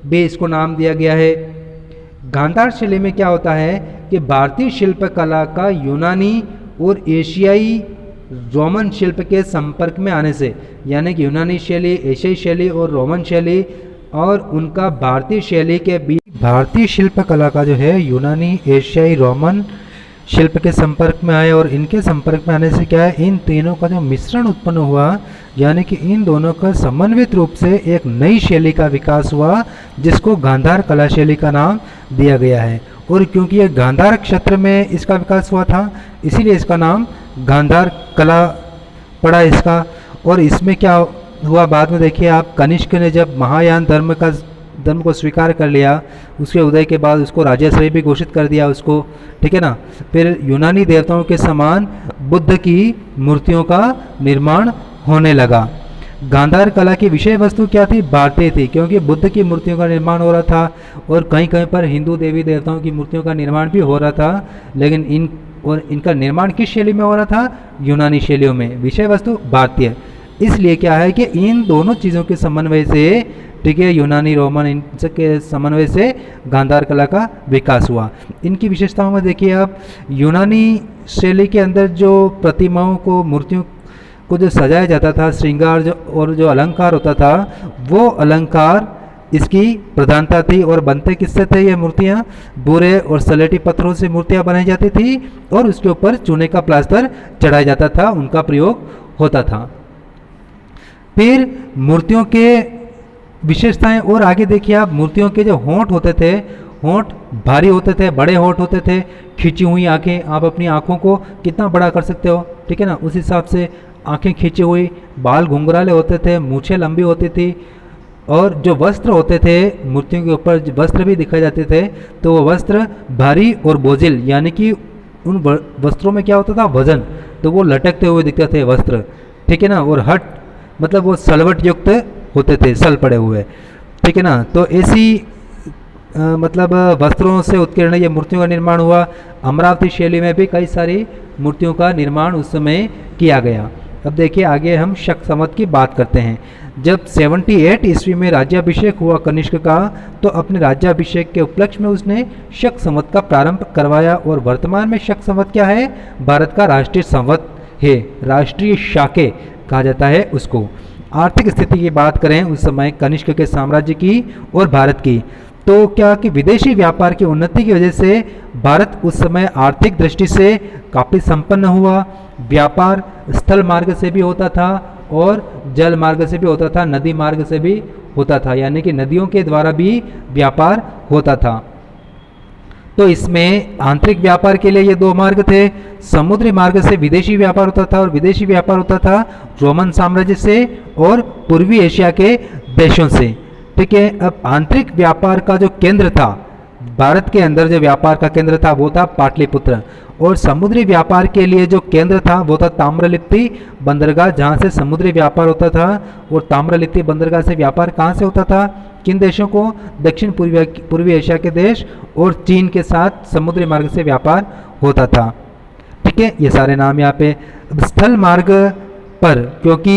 भी इसको नाम दिया गया है। गांधार शैली में क्या होता है कि भारतीय शिल्प कला का यूनानी और एशियाई रोमन शिल्प के संपर्क में आने से, यानी कि यूनानी शैली, एशियाई शैली और रोमन शैली और उनका भारतीय शैली के बीच, भारतीय शिल्प कला का जो है यूनानी, एशियाई, रोमन शिल्प के संपर्क में आए। और इनके संपर्क में आने से क्या है, इन तीनों का जो मिश्रण उत्पन्न हुआ, यानी कि इन दोनों का समन्वित रूप से एक नई शैली का विकास हुआ, जिसको गांधार कला शैली का नाम दिया गया है। और क्योंकि ये गांधार क्षेत्र में इसका विकास हुआ था, इसीलिए इसका नाम गांधार कला पड़ा इसका। और इसमें क्या हुआ बाद में देखिए आप, कनिष्क ने जब महायान धर्म को स्वीकार कर लिया, उसके उदय के बाद उसको राजाश्रय भी घोषित कर दिया उसको, ठीक है ना। फिर यूनानी देवताओं के समान बुद्ध की मूर्तियों का निर्माण होने लगा। गांधार कला की विषय वस्तु क्या थी, भारतीय थी, क्योंकि बुद्ध की मूर्तियों का निर्माण हो रहा था और कहीं कहीं पर हिंदू देवी देवताओं की मूर्तियों का निर्माण भी हो रहा था। लेकिन इनका निर्माण किस शैली में हो रहा था, यूनानी शैलियों में, विषय वस्तु भारतीय। इसलिए क्या है कि इन दोनों चीज़ों के समन्वय से, ठीक है, यूनानी, रोमन, इन के समन्वय से गांधार कला का विकास हुआ। इनकी विशेषताओं में देखिए आप, यूनानी शैली के अंदर जो प्रतिमाओं को, मूर्तियों को जो सजाया जाता था, श्रृंगार और जो अलंकार होता था, वो अलंकार इसकी प्रधानता थी। और बनते किससे थे ये मूर्तियाँ, बुरे और सलेटी पत्थरों से मूर्तियाँ बनाई जाती थी और उसके ऊपर चूने का प्लास्टर चढ़ाया जाता था, उनका प्रयोग होता था। फिर मूर्तियों के विशेषताएं और आगे देखिए आप, मूर्तियों के जो होंठ होते थे, होंठ भारी होते थे, बड़े होंठ होते थे, खींची हुई आंखें, आप अपनी आंखों को कितना बड़ा कर सकते हो, ठीक है ना, उस हिसाब से आंखें खींची हुई, बाल घुंघराले होते थे, मूछें लंबी होती थी, और जो वस्त्र होते थे मूर्तियों के ऊपर, जो वस्त्र भी दिखाए जाते थे, तो वो वस्त्र भारी और बोझिल, यानी कि उन वस्त्रों में क्या होता था, वजन, तो वो लटकते हुए दिखते थे वस्त्र, ठीक है ना, और हट मतलब वो सलवट युक्त होते थे, सल पड़े हुए, ठीक है ना। तो ऐसी मतलब वस्त्रों से उत्कीर्ण ये मूर्तियों का निर्माण हुआ। अमरावती शैली में भी कई सारी मूर्तियों का निर्माण उस समय किया गया। अब देखिए आगे हम शक संवत की बात करते हैं। जब 78 ईस्वी में राज्याभिषेक हुआ कनिष्क का, तो अपने राज्याभिषेक के उपलक्ष्य में उसने शक संवत का प्रारंभ करवाया, और वर्तमान में शक संवत क्या है, भारत का राष्ट्रीय संवत है, राष्ट्रीय शाके कहा जाता है उसको। आर्थिक स्थिति की बात करें उस समय कनिष्क के साम्राज्य की और भारत की, तो क्या कि विदेशी व्यापार की उन्नति की वजह से भारत उस समय आर्थिक दृष्टि से काफ़ी संपन्न हुआ। व्यापार स्थल मार्ग से भी होता था और जल मार्ग से भी होता था, नदी मार्ग से भी होता था, यानी कि नदियों के द्वारा भी व्यापार होता था। तो इसमें आंतरिक व्यापार के लिए ये दो मार्ग थे, समुद्री मार्ग से विदेशी व्यापार होता था, और विदेशी व्यापार होता था रोमन साम्राज्य से और पूर्वी एशिया के देशों से, ठीक है। अब आंतरिक व्यापार का जो केंद्र था, भारत के अंदर जो व्यापार का केंद्र था वो था पाटलिपुत्र, और समुद्री व्यापार के लिए जो केंद्र था वो था ताम्रलिप्ति बंदरगाह, जहाँ से समुद्री व्यापार होता था। और ताम्रलिप्ति बंदरगाह से व्यापार कहाँ से होता था, किन देशों को, दक्षिण पूर्वी एशिया के देश और चीन के साथ समुद्री मार्ग से व्यापार होता था, ठीक है। ये सारे नाम यहाँ पे। स्थल मार्ग पर क्योंकि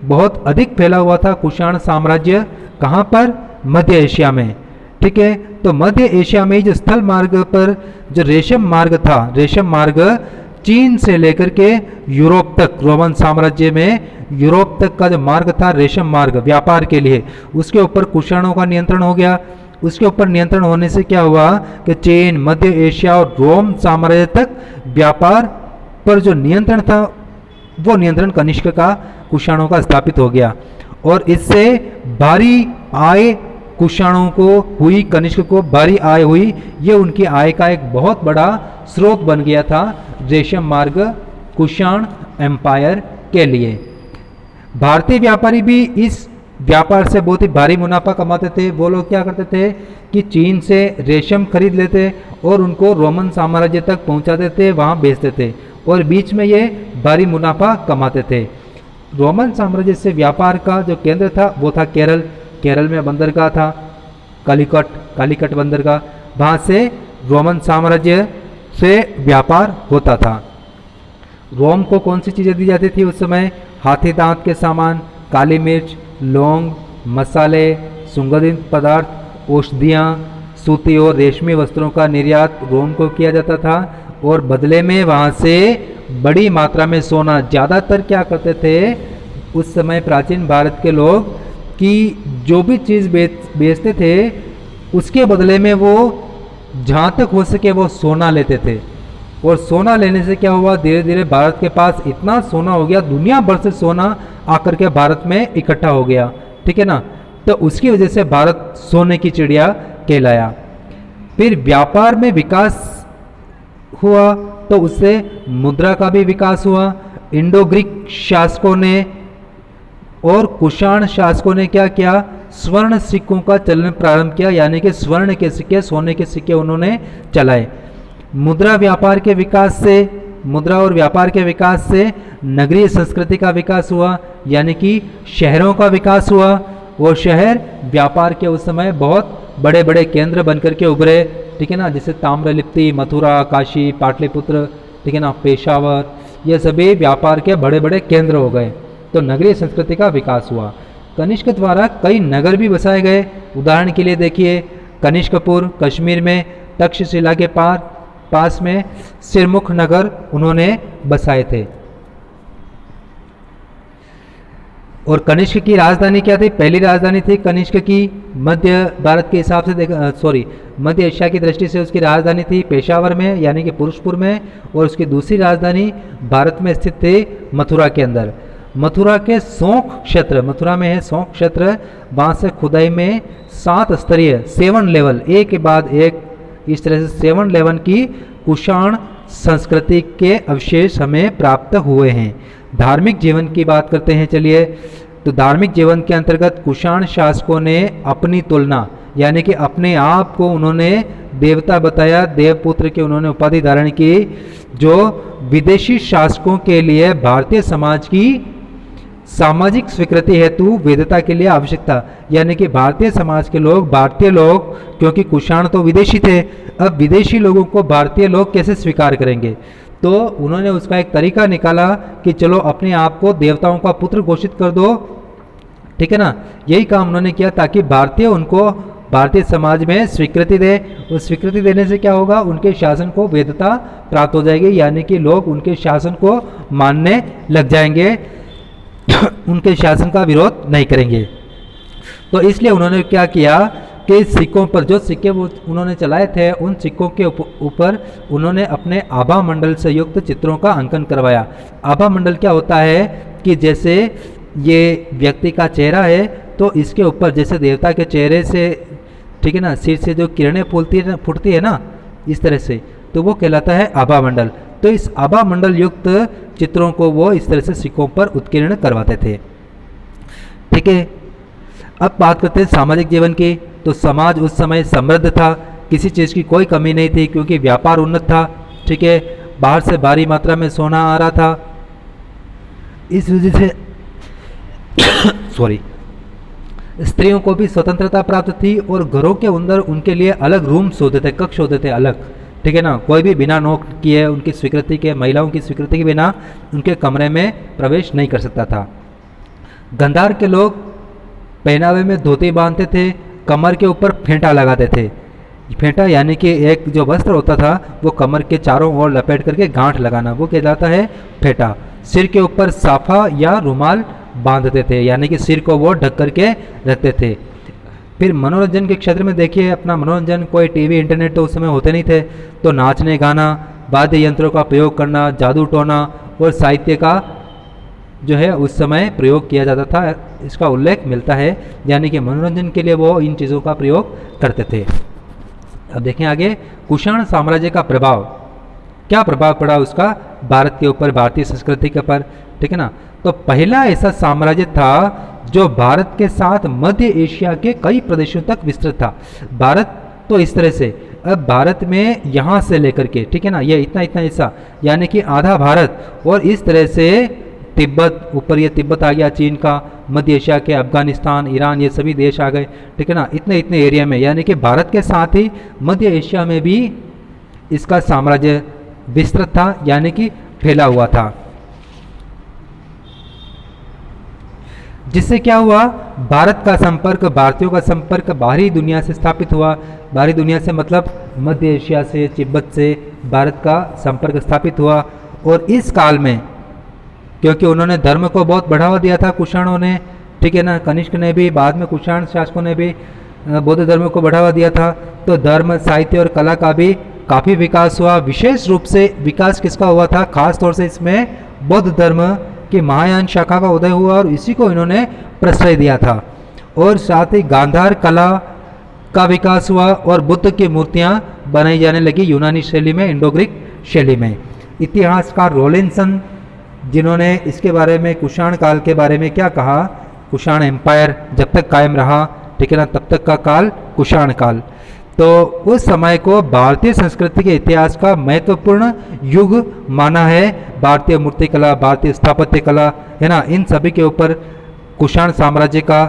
बहुत अधिक फैला हुआ था कुषाण साम्राज्य, कहाँ पर, मध्य एशिया में, ठीक है। तो मध्य एशिया में जो स्थल मार्ग पर जो रेशम मार्ग था, रेशम मार्ग चीन से लेकर के यूरोप तक, रोमन साम्राज्य में यूरोप तक का जो मार्ग था रेशम मार्ग व्यापार के लिए, उसके ऊपर कुषाणों का नियंत्रण हो गया। उसके ऊपर नियंत्रण होने से क्या हुआ कि चीन, मध्य एशिया और रोम साम्राज्य तक व्यापार पर जो नियंत्रण था वो नियंत्रण कनिष्क का, कुषाणों का स्थापित हो गया, और इससे भारी आय कुषाणों को हुई, कनिष्क को भारी आय हुई। ये उनकी आय का एक बहुत बड़ा स्रोत बन गया था रेशम मार्ग कुषाण एम्पायर के लिए। भारतीय व्यापारी भी इस व्यापार से बहुत ही भारी मुनाफा कमाते थे। वो लोग क्या करते थे कि चीन से रेशम खरीद लेते और उनको रोमन साम्राज्य तक पहुंचाते थे, वहाँ बेचते थे, और बीच में ये भारी मुनाफा कमाते थे। रोमन साम्राज्य से व्यापार का जो केंद्र था वो था केरल। केरल में बंदरगाह था कालीकट बंदरगाह, वहाँ से रोमन साम्राज्य से व्यापार होता था। रोम को कौन सी चीज़ें दी जाती थी उस समय, हाथी दांत के सामान, काली मिर्च, लौंग, मसाले, सुगंधित पदार्थ, औषधियाँ, सूती और रेशमी वस्त्रों का निर्यात रोम को किया जाता था, और बदले में वहाँ से बड़ी मात्रा में सोना। ज़्यादातर क्या करते थे उस समय प्राचीन भारत के लोग कि जो भी चीज़ बेचते थे उसके बदले में वो जहाँ तक हो सके वो सोना लेते थे, और सोना लेने से क्या हुआ, धीरे धीरे भारत के पास इतना सोना हो गया, दुनिया भर से सोना आकर के भारत में इकट्ठा हो गया, ठीक है ना। तो उसकी वजह से भारत सोने की चिड़िया कहलाया। फिर व्यापार में विकास हुआ तो उससे मुद्रा का भी विकास हुआ। इंडो ग्रीक शासकों ने और कुषाण शासकों ने क्या किया, स्वर्ण सिक्कों का चलन प्रारंभ किया, यानी कि स्वर्ण के सिक्के, सोने के सिक्के उन्होंने चलाए। मुद्रा व्यापार के विकास से, मुद्रा और व्यापार के विकास से नगरीय संस्कृति का विकास हुआ, यानी कि शहरों का विकास हुआ। वो शहर व्यापार के उस समय बहुत बड़े बड़े केंद्र बनकर के उभरे, ठीक है ना, जैसे ताम्रलिप्ति, मथुरा, काशी, पाटलिपुत्र, ठीक है ना, पेशावर, ये सभी व्यापार के बड़े बड़े केंद्र हो गए। तो नगरीय संस्कृति का विकास हुआ। कनिष्क द्वारा कई नगर भी बसाए गए। उदाहरण के लिए देखिए कनिष्कपुर कश्मीर में तक्षशिला के पास में सिरमुख नगर उन्होंने बसाए थे। और कनिष्क की राजधानी क्या थी, पहली राजधानी थी कनिष्क की मध्य भारत के हिसाब से मध्य एशिया की दृष्टि से उसकी राजधानी थी पेशावर में, यानी कि पुरुषपुर में, और उसकी दूसरी राजधानी भारत में स्थित थी मथुरा के अंदर। मथुरा के शोक क्षेत्र, मथुरा में है शोक क्षेत्र, वहाँ से खुदाई में 7 स्तरीय 7 लेवल, एक के बाद एक इस तरह से 7 लेवल की कुषाण संस्कृति के अवशेष हमें प्राप्त हुए हैं। धार्मिक जीवन की बात करते हैं चलिए। तो धार्मिक जीवन के अंतर्गत कुषाण शासकों ने अपनी तुलना यानी कि अपने आप को उन्होंने देवता बताया, देवपुत्र की उन्होंने उपाधि धारण की, जो विदेशी शासकों के लिए भारतीय समाज की सामाजिक स्वीकृति हेतु वेदता के लिए आवश्यक था। यानी कि भारतीय समाज के लोग, भारतीय लोग, क्योंकि कुषाण तो विदेशी थे, अब विदेशी लोगों को भारतीय लोग कैसे स्वीकार करेंगे, तो उन्होंने उसका एक तरीका निकाला कि चलो अपने आप को देवताओं का पुत्र घोषित कर दो, ठीक है ना। यही काम उन्होंने किया ताकि भारतीय उनको भारतीय समाज में स्वीकृति दे। उस स्वीकृति देने से क्या होगा, उनके शासन को वैधता प्राप्त हो जाएगी, यानी कि लोग उनके शासन को मानने लग जाएंगे, उनके शासन का विरोध नहीं करेंगे। तो इसलिए उन्होंने क्या किया कि सिक्कों पर जो सिक्के वो उन्होंने चलाए थे, उन सिक्कों के ऊपर उन्होंने अपने आभा मंडल से युक्त चित्रों का अंकन करवाया। आभा मंडल क्या होता है कि जैसे ये व्यक्ति का चेहरा है तो इसके ऊपर जैसे देवता के चेहरे से, ठीक है ना, सिर से जो किरणें फूटती है ना, इस तरह से, तो वो कहलाता है आभा मंडल। तो इस आभा मंडल युक्त चित्रों को वो इस तरह से सिक्कों पर उत्कीर्ण करवाते थे, ठीक है। अब बात करते हैं सामाजिक जीवन की। तो समाज उस समय समृद्ध था, किसी चीज़ की कोई कमी नहीं थी, क्योंकि व्यापार उन्नत था, ठीक है। बाहर से भारी मात्रा में सोना आ रहा था, इस वजह से सॉरी, स्त्रियों को भी स्वतंत्रता प्राप्त थी और घरों के अंदर उनके लिए अलग रूम्स होते थे, कक्ष होते थे अलग, ठीक है ना। कोई भी बिना नोक किए, उनकी स्वीकृति के, महिलाओं की स्वीकृति के बिना उनके कमरे में प्रवेश नहीं कर सकता था। गंधार के लोग पहनावे में धोती बांधते थे, कमर के ऊपर फेंटा लगाते थे। फेंटा यानी कि एक जो वस्त्र होता था वो कमर के चारों ओर लपेट करके गांठ लगाना, वो कहलाता है फेंटा। सिर के ऊपर साफा या रुमाल बांधते थे, यानी कि सिर को वो ढक करके रखते थे। फिर मनोरंजन के क्षेत्र में देखिए, अपना मनोरंजन, कोई टीवी इंटरनेट तो उस समय होते नहीं थे, तो नाचने गाना, वाद्य यंत्रों का प्रयोग करना, जादू टोना और साहित्य का जो है उस समय प्रयोग किया जाता था, इसका उल्लेख मिलता है। यानी कि मनोरंजन के लिए वो इन चीज़ों का प्रयोग करते थे। अब देखें आगे, कुषाण साम्राज्य का प्रभाव, क्या प्रभाव पड़ा उसका भारत के ऊपर, भारतीय संस्कृति के ऊपर, ठीक है ना। तो पहला ऐसा साम्राज्य था जो भारत के साथ मध्य एशिया के कई प्रदेशों तक विस्तृत था। भारत तो इस तरह से, अब भारत में यहाँ से लेकर के, ठीक है ना, ये इतना इतना हिस्सा, यानी कि आधा भारत, और इस तरह से तिब्बत, ऊपर ये तिब्बत आ गया चीन का, मध्य एशिया के अफगानिस्तान, ईरान, ये सभी देश आ गए, ठीक है ना, इतने इतने एरिया में, यानी कि भारत के साथ ही मध्य एशिया में भी इसका साम्राज्य विस्तृत था, यानी कि फैला हुआ था। जिससे क्या हुआ, भारत का संपर्क, भारतीयों का संपर्क बाहरी दुनिया से स्थापित हुआ। बाहरी दुनिया से मतलब मध्य एशिया से, तिब्बत से भारत का संपर्क स्थापित हुआ। और इस काल में, क्योंकि उन्होंने धर्म को बहुत बढ़ावा दिया था कुषाणों ने, ठीक है ना, कनिष्क ने भी, बाद में कुषाण शासकों ने भी बौद्ध धर्म को बढ़ावा दिया था, तो धर्म, साहित्य और कला का भी काफ़ी विकास हुआ। विशेष रूप से विकास किसका हुआ था, खास तौर से इसमें बौद्ध धर्म की महायान शाखा का उदय हुआ और इसी को इन्होंने प्रश्रय दिया था। और साथ ही गांधार कला का विकास हुआ और बुद्ध की मूर्तियां बनाई जाने लगी यूनानी शैली में, इंडो-ग्रीक शैली में। इतिहासकार रोलिंसन, जिन्होंने इसके बारे में, कुषाण काल के बारे में क्या कहा, कुषाण एम्पायर जब तक कायम रहा, ठीक है ना, तब तक का काल कुषाण काल। तो उस समय को भारतीय संस्कृति के इतिहास का महत्वपूर्ण युग माना है। भारतीय मूर्तिकला, भारतीय स्थापत्य कला, है ना, इन सभी के ऊपर कुषाण साम्राज्य का,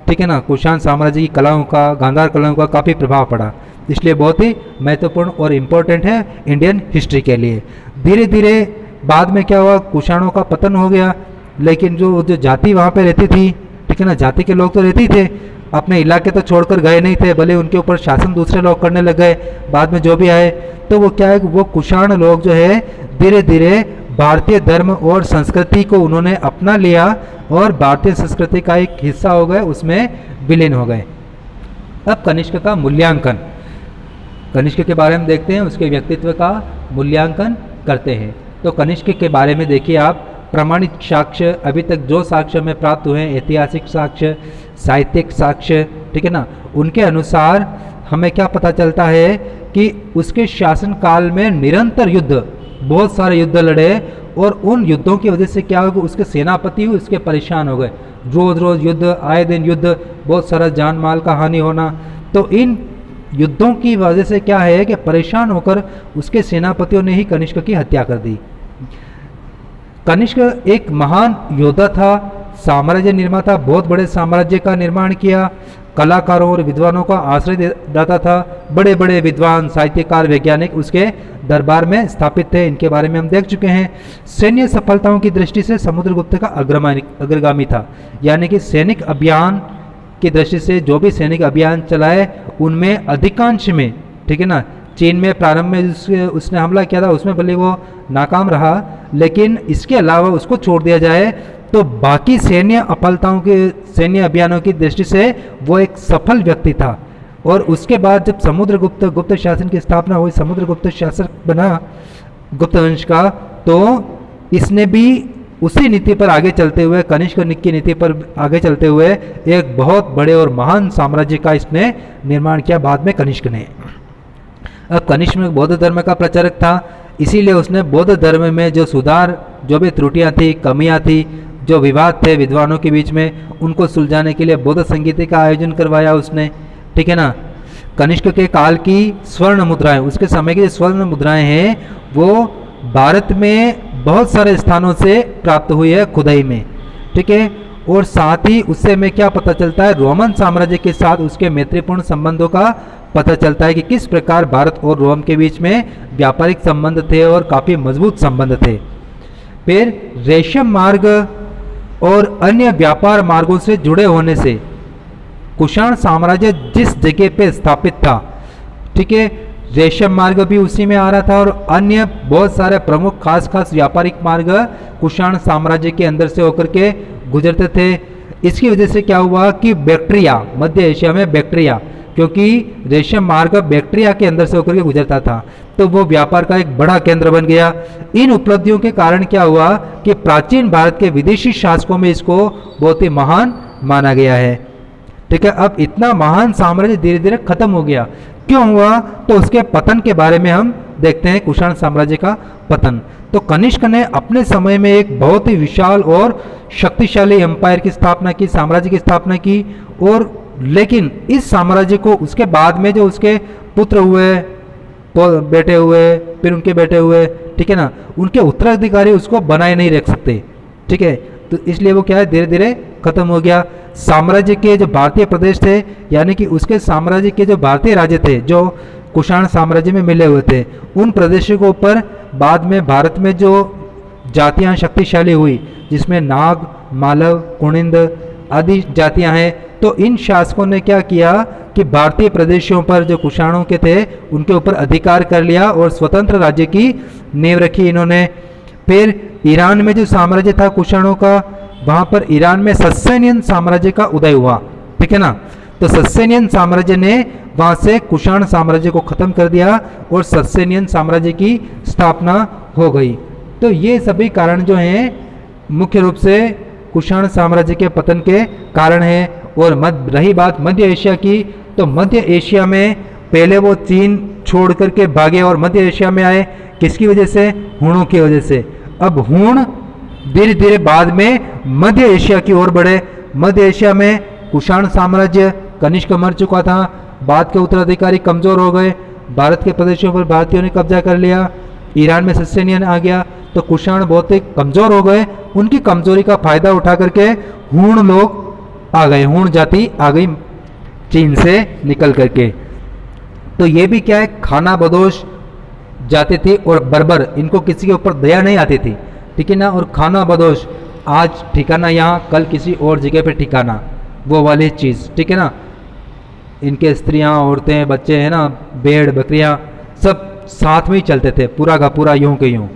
ठीक है ना, कुषाण साम्राज्य की कलाओं का, गांधार कलाओं का काफ़ी प्रभाव पड़ा, इसलिए बहुत ही महत्वपूर्ण और इम्पोर्टेंट है इंडियन हिस्ट्री के लिए। धीरे धीरे बाद में क्या हुआ, कुषाणों का पतन हो गया, लेकिन जो जाति वहाँ पे रहती थी, ठीक है ना, जाति के लोग तो रहते ही थे, अपने इलाके तो छोड़कर गए नहीं थे, भले उनके ऊपर शासन दूसरे लोग करने लग गए, बाद में जो भी आए, तो वो क्या है, वो कुषाण लोग जो है धीरे धीरे भारतीय धर्म और संस्कृति को उन्होंने अपना लिया और भारतीय संस्कृति का एक हिस्सा हो गए, उसमें विलीन हो गए। अब कनिष्क का मूल्यांकन, कनिष्क के बारे में देखते हैं, उसके व्यक्तित्व का मूल्यांकन करते हैं। तो कनिष्क के बारे में देखिए आप, प्रमाणित साक्ष्य अभी तक जो साक्ष्य में प्राप्त हुए हैं, ऐतिहासिक साक्ष्य, साहित्यिक साक्ष्य, ठीक है ना, उनके अनुसार हमें क्या पता चलता है कि उसके शासन काल में निरंतर युद्ध, बहुत सारे युद्ध लड़े और उन युद्धों की वजह से क्या हो, उसके सेनापति हुए उसके परेशान हो गए। रोज रोज युद्ध, आए दिन युद्ध, बहुत सारा जान माल का हानि होना। तो इन युद्धों की वजह से क्या है कि परेशान होकर उसके सेनापतियों ने ही कनिष्क की हत्या कर दी। कनिष्क एक महान योद्धा था, साम्राज्य निर्माता, बहुत बड़े साम्राज्य का निर्माण किया, कलाकारों और विद्वानों का आश्रय दाता था। बड़े बड़े विद्वान, साहित्यकार, वैज्ञानिक उसके दरबार में स्थापित थे। इनके बारे में हम देख चुके हैं। सैन्य सफलताओं की दृष्टि से समुद्रगुप्त का अग्रगामी था, यानी कि सैनिक अभियान की दृष्टि से जो भी सैनिक अभियान चलाए उनमें अधिकांश में, ठीक है ना, चीन में प्रारंभ में उसने हमला किया था, उसमें भले वो नाकाम रहा, लेकिन इसके अलावा उसको छोड़ दिया जाए तो बाकी सैन्य सफलताओं के, सैन्य अभियानों की दृष्टि से वो एक सफल व्यक्ति था। और उसके बाद जब समुद्रगुप्त, गुप्त शासन की स्थापना हुई, समुद्रगुप्त शासक बना गुप्त वंश का, तो इसने भी उसी नीति पर आगे चलते हुए, कनिष्क की नीति पर आगे चलते हुए एक बहुत बड़े और महान साम्राज्य का इसने निर्माण किया बाद में कनिष्क ने। अब कनिष्क में बौद्ध धर्म का प्रचारक था, इसीलिए उसने बौद्ध धर्म में जो सुधार, जो भी त्रुटियां थी, कमियां थी, जो विवाद थे विद्वानों के बीच में, उनको सुलझाने के लिए बौद्ध संगीत का आयोजन करवाया उसने, ठीक है ना। कनिष्क के काल की स्वर्ण मुद्राएं, उसके समय की स्वर्ण मुद्राएं हैं, वो भारत में बहुत सारे स्थानों से प्राप्त हुई है खुदाई में, ठीक है। और साथ ही उससे हमें क्या पता चलता है, रोमन साम्राज्य के साथ उसके मैत्रीपूर्ण संबंधों का पता चलता है कि किस प्रकार भारत और रोम के बीच में व्यापारिक संबंध थे और काफ़ी मजबूत संबंध थे। फिर रेशम मार्ग और अन्य व्यापार मार्गों से जुड़े होने से कुषाण साम्राज्य जिस जगह पे स्थापित था, ठीक है, रेशम मार्ग भी उसी में आ रहा था और अन्य बहुत सारे प्रमुख खास व्यापारिक मार्ग कुषाण साम्राज्य के अंदर से होकर के गुजरते थे। इसकी वजह से क्या हुआ कि बैक्ट्रिया, मध्य एशिया में बैक्ट्रिया, क्योंकि रेशम मार्ग बैक्ट्रिया के अंदर से होकर के गुजरता था, तो वो व्यापार का एक बड़ा केंद्र बन गया। इन उपलब्धियों के कारण क्या हुआ कि प्राचीन भारत के विदेशी शासकों में इसको बहुत ही महान माना गया है, ठीक है। अब इतना महान साम्राज्य धीरे धीरे खत्म हो गया, क्यों हुआ, तो उसके पतन के बारे में हम देखते हैं, कुषाण साम्राज्य का पतन। तो कनिष्क ने अपने समय में एक बहुत ही विशाल और शक्तिशाली एम्पायर की स्थापना की, साम्राज्य की स्थापना की, और लेकिन इस साम्राज्य को उसके बाद में जो उसके पुत्र हुए, बेटे हुए, फिर उनके बेटे हुए, ठीक है ना, उनके उत्तराधिकारी उसको बनाए नहीं रख सकते, ठीक है। तो इसलिए वो क्या है, धीरे धीरे खत्म हो गया। साम्राज्य के जो भारतीय प्रदेश थे, यानी कि उसके साम्राज्य के जो भारतीय राज्य थे जो कुषाण साम्राज्य में मिले हुए थे, उन प्रदेशों के ऊपर बाद में भारत में जो जातियां शक्तिशाली हुई, जिसमें नाग, मालव, कुणिंद आदि जातियां हैं, तो इन शासकों ने क्या किया कि भारतीय प्रदेशों पर जो कुषाणों के थे उनके ऊपर अधिकार कर लिया और स्वतंत्र राज्य की नींव रखी इन्होंने। फिर ईरान में जो साम्राज्य था कुषाणों का, वहां पर ईरान में सस्सेनियन साम्राज्य का उदय हुआ, ठीक है ना। तो सस्सेनियन साम्राज्य ने वहां से कुषाण साम्राज्य को खत्म कर दिया और सस्सेनियन साम्राज्य की स्थापना हो गई। तो ये सभी कारण जो हैं मुख्य रूप से कुषाण साम्राज्य के पतन के कारण है। और रही बात मध्य एशिया की, तो मध्य एशिया में पहले वो चीन छोड़ करके भागे और मध्य एशिया में आए, किसकी वजह से, हूणों की वजह से। अब हूण धीरे धीरे बाद में मध्य एशिया की ओर बढ़े। मध्य एशिया में कुषाण साम्राज्य, कनिष्क मर चुका था, बाद के उत्तराधिकारी कमजोर हो गए, भारत के प्रदेशों पर भारतीयों ने कब्जा कर लिया, ईरान में सस्सेनियन आ गया, तो कुषाण बहुत ही कमजोर हो गए। उनकी कमजोरी का फायदा उठा करके हूण लोग आ गए, हूण जाति आ गई चीन से निकल करके। तो ये भी क्या है, खाना बदोश जाती थी और बर्बर, इनको किसी के ऊपर दया नहीं आती थी, ठीक है ना। और खाना बदोश, आज ठिकाना यहाँ, कल किसी और जगह पे ठिकाना, वो वाली चीज़, ठीक है ना। इनके स्त्रियाँ, औरतें, बच्चे हैं ना, भेड़ बकरियाँ सब साथ में ही चलते थे, पूरा का पूरा यूं के यूं,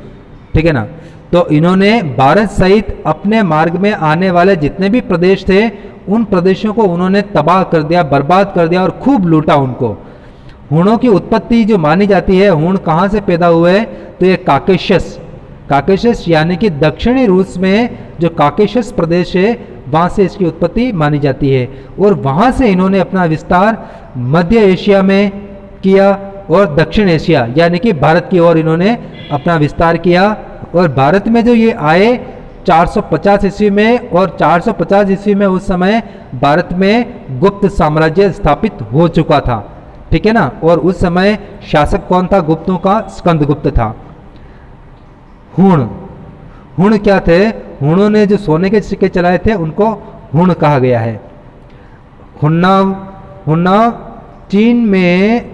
ठीक है ना। तो इन्होंने भारत सहित अपने मार्ग में आने वाले जितने भी प्रदेश थे उन प्रदेशों को उन्होंने तबाह कर दिया, बर्बाद कर दिया और खूब लूटा उनको। हूणों की उत्पत्ति जो मानी जाती है, हूण कहाँ से पैदा हुए, तो ये काकेशस यानी कि दक्षिणी रूस में जो काकेशस प्रदेश है वहाँ से इसकी उत्पत्ति मानी जाती है। और वहाँ से इन्होंने अपना विस्तार मध्य एशिया में किया और दक्षिण एशिया यानी कि भारत की ओर इन्होंने अपना विस्तार किया। और भारत में जो ये आए 450 ईस्वी में, और 450 ईस्वी में उस समय भारत में गुप्त साम्राज्य स्थापित हो चुका था, ठीक है ना। और उस समय शासक कौन था गुप्तों का? स्कंदगुप्त था। हुण क्या थे? हुणों ने जो सोने के सिक्के चलाए थे उनको हुण कहा गया है। हुन्नाव चीन में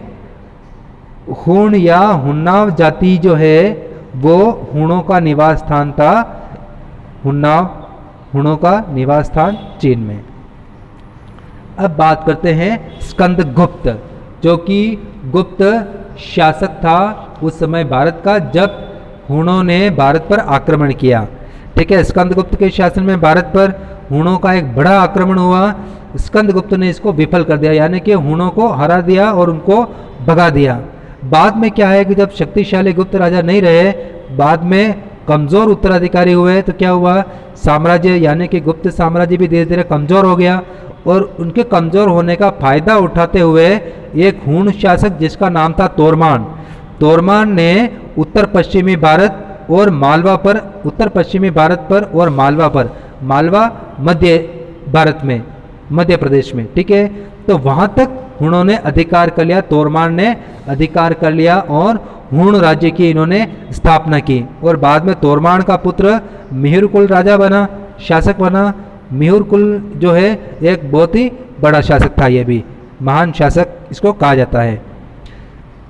हुण या हुन्नाव जाति जो है वो हुणों का निवास स्थान था। हुणों का निवास स्थान चीन में। अब बात करते हैं स्कंदगुप्त, जो कि गुप्त शासक था उस समय भारत का, जब हुणों ने भारत पर आक्रमण किया, ठीक है। स्कंदगुप्त के शासन में भारत पर हुणों का एक बड़ा आक्रमण हुआ। स्कंदगुप्त ने इसको विफल कर दिया, यानी कि हुणों को हरा दिया और उनको भगा दिया। बाद में क्या है कि जब शक्तिशाली गुप्त राजा नहीं रहे, बाद में कमजोर उत्तराधिकारी हुए, तो क्या हुआ? साम्राज्य यानी कि गुप्त साम्राज्य भी धीरे धीरे कमजोर हो गया। और उनके कमजोर होने का फायदा उठाते हुए एक हुण शासक जिसका नाम था तोरमान ने उत्तर पश्चिमी भारत और मालवा पर, उत्तर पश्चिमी भारत पर और मालवा पर, मालवा मध्य भारत में, मध्य प्रदेश में, ठीक है। तो वहां तक हुणों ने अधिकार कर लिया, तोरमान ने अधिकार कर लिया और हुण राज्य की इन्होंने स्थापना की। और बाद में तोरमान का पुत्र मिहिरकुल राजा बना, शासक बना। मिहिरकुल जो है एक बहुत ही बड़ा शासक था, ये भी महान शासक इसको कहा जाता है।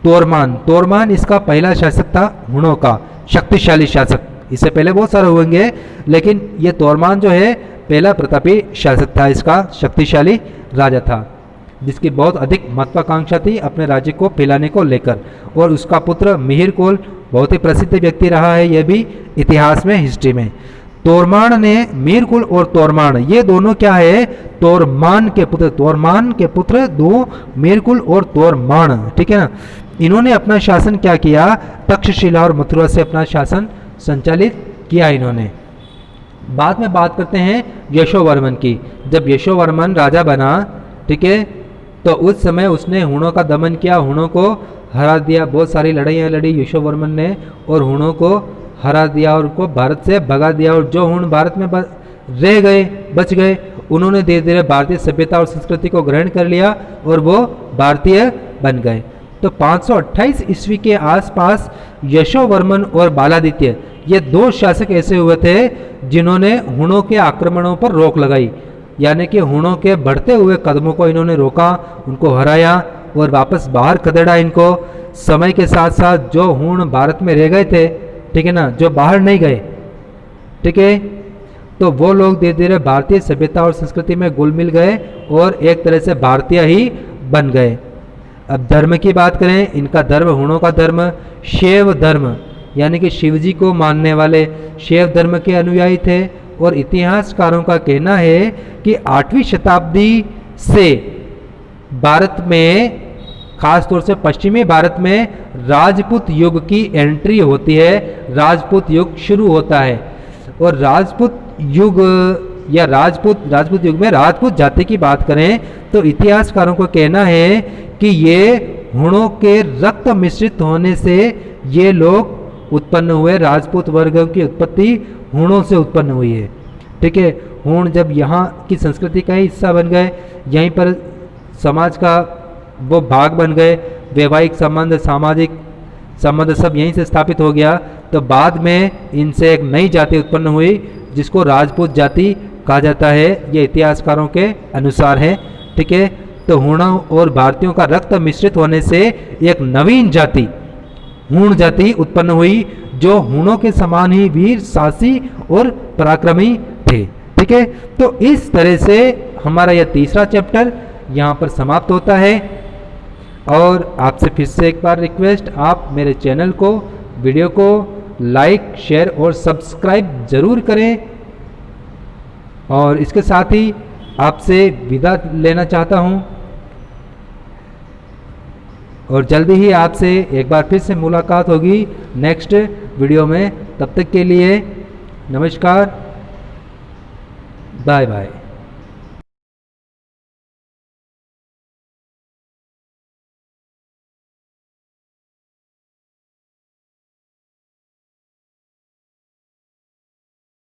तोरमान इसका पहला शासक था हुणों का, शक्तिशाली शासक। इससे पहले बहुत सारे होंगे, लेकिन ये तोरमान जो है पहला प्रतापी शासक था, इसका शक्तिशाली राजा था, जिसकी बहुत अधिक महत्वाकांक्षा थी अपने राज्य को फैलाने को लेकर। और उसका पुत्र मिहिरकुल बहुत ही प्रसिद्ध व्यक्ति रहा है, यह भी इतिहास में, हिस्ट्री में। तोरमान ने, मिहिरकुल और तोरमान ये दोनों क्या है? तोरमान के पुत्र दो, मिहिरकुल और तोरमान, ठीक है ना। इन्होंने अपना शासन क्या किया? तक्षशिला और मथुरा से अपना शासन संचालित किया इन्होंने। बाद में बात करते हैं यशोवर्मन की। जब यशोवर्मन राजा बना, ठीक है, तो उस समय उसने हुणों का दमन किया, हुणों को हरा दिया। बहुत सारी लड़ाइयाँ लड़ी यशोवर्मन ने और हुणों को हरा दिया और उनको भारत से भगा दिया। और जो हुण भारत में रह गए, बच गए, उन्होंने धीरे धीरे भारतीय सभ्यता और संस्कृति को ग्रहण कर लिया और वो भारतीय बन गए। तो 528 ईस्वी के आसपास यशोवर्मन और बालादित्य ये दो शासक ऐसे हुए थे जिन्होंने हुणों के आक्रमणों पर रोक लगाई, यानी कि हुणों के बढ़ते हुए कदमों को इन्होंने रोका, उनको हराया और वापस बाहर खदेड़ा इनको। समय के साथ साथ जो हुण भारत में रह गए थे, ठीक है ना, जो बाहर नहीं गए, ठीक है, तो वो लोग धीरे धीरे भारतीय सभ्यता और संस्कृति में घुल मिल गए और एक तरह से भारतीय ही बन गए। अब धर्म की बात करें, इनका धर्म, हुणों का धर्म शैव धर्म, यानी कि शिवजी को मानने वाले शैव धर्म के अनुयायी थे। और इतिहासकारों का कहना है कि 8वीं शताब्दी से भारत में, खासतौर से पश्चिमी भारत में राजपूत युग की एंट्री होती है, राजपूत युग शुरू होता है। और राजपूत युग या राजपूत युग में राजपूत जाति की बात करें तो इतिहासकारों को कहना है कि ये हुणों के रक्त मिश्रित होने से ये लोग उत्पन्न हुए, राजपूत वर्ग की उत्पत्ति हुणों से उत्पन्न हुई है, ठीक है। हुण जब यहाँ की संस्कृति का ही हिस्सा बन गए, यहीं पर समाज का वो भाग बन गए, वैवाहिक संबंध, सामाजिक संबंध सब यहीं से स्थापित हो गया, तो बाद में इनसे एक नई जाति उत्पन्न हुई जिसको राजपूत जाति कहा जाता है, ये इतिहासकारों के अनुसार है, ठीक है। तो हुणों और भारतीयों का रक्त मिश्रित होने से एक नवीन जाति, हुण जाति उत्पन्न हुई, जो हुणों के समान ही वीर, साहसी और पराक्रमी थे, ठीक है। तो इस तरह से हमारा यह तीसरा चैप्टर यहाँ पर समाप्त होता है। और आपसे फिर से एक बार रिक्वेस्ट, आप मेरे चैनल को, वीडियो को लाइक, शेयर और सब्सक्राइब जरूर करें। और इसके साथ ही आपसे विदा लेना चाहता हूँ और जल्दी ही आपसे एक बार फिर से मुलाकात होगी नेक्स्ट वीडियो में। तब तक के लिए नमस्कार, बाय बाय।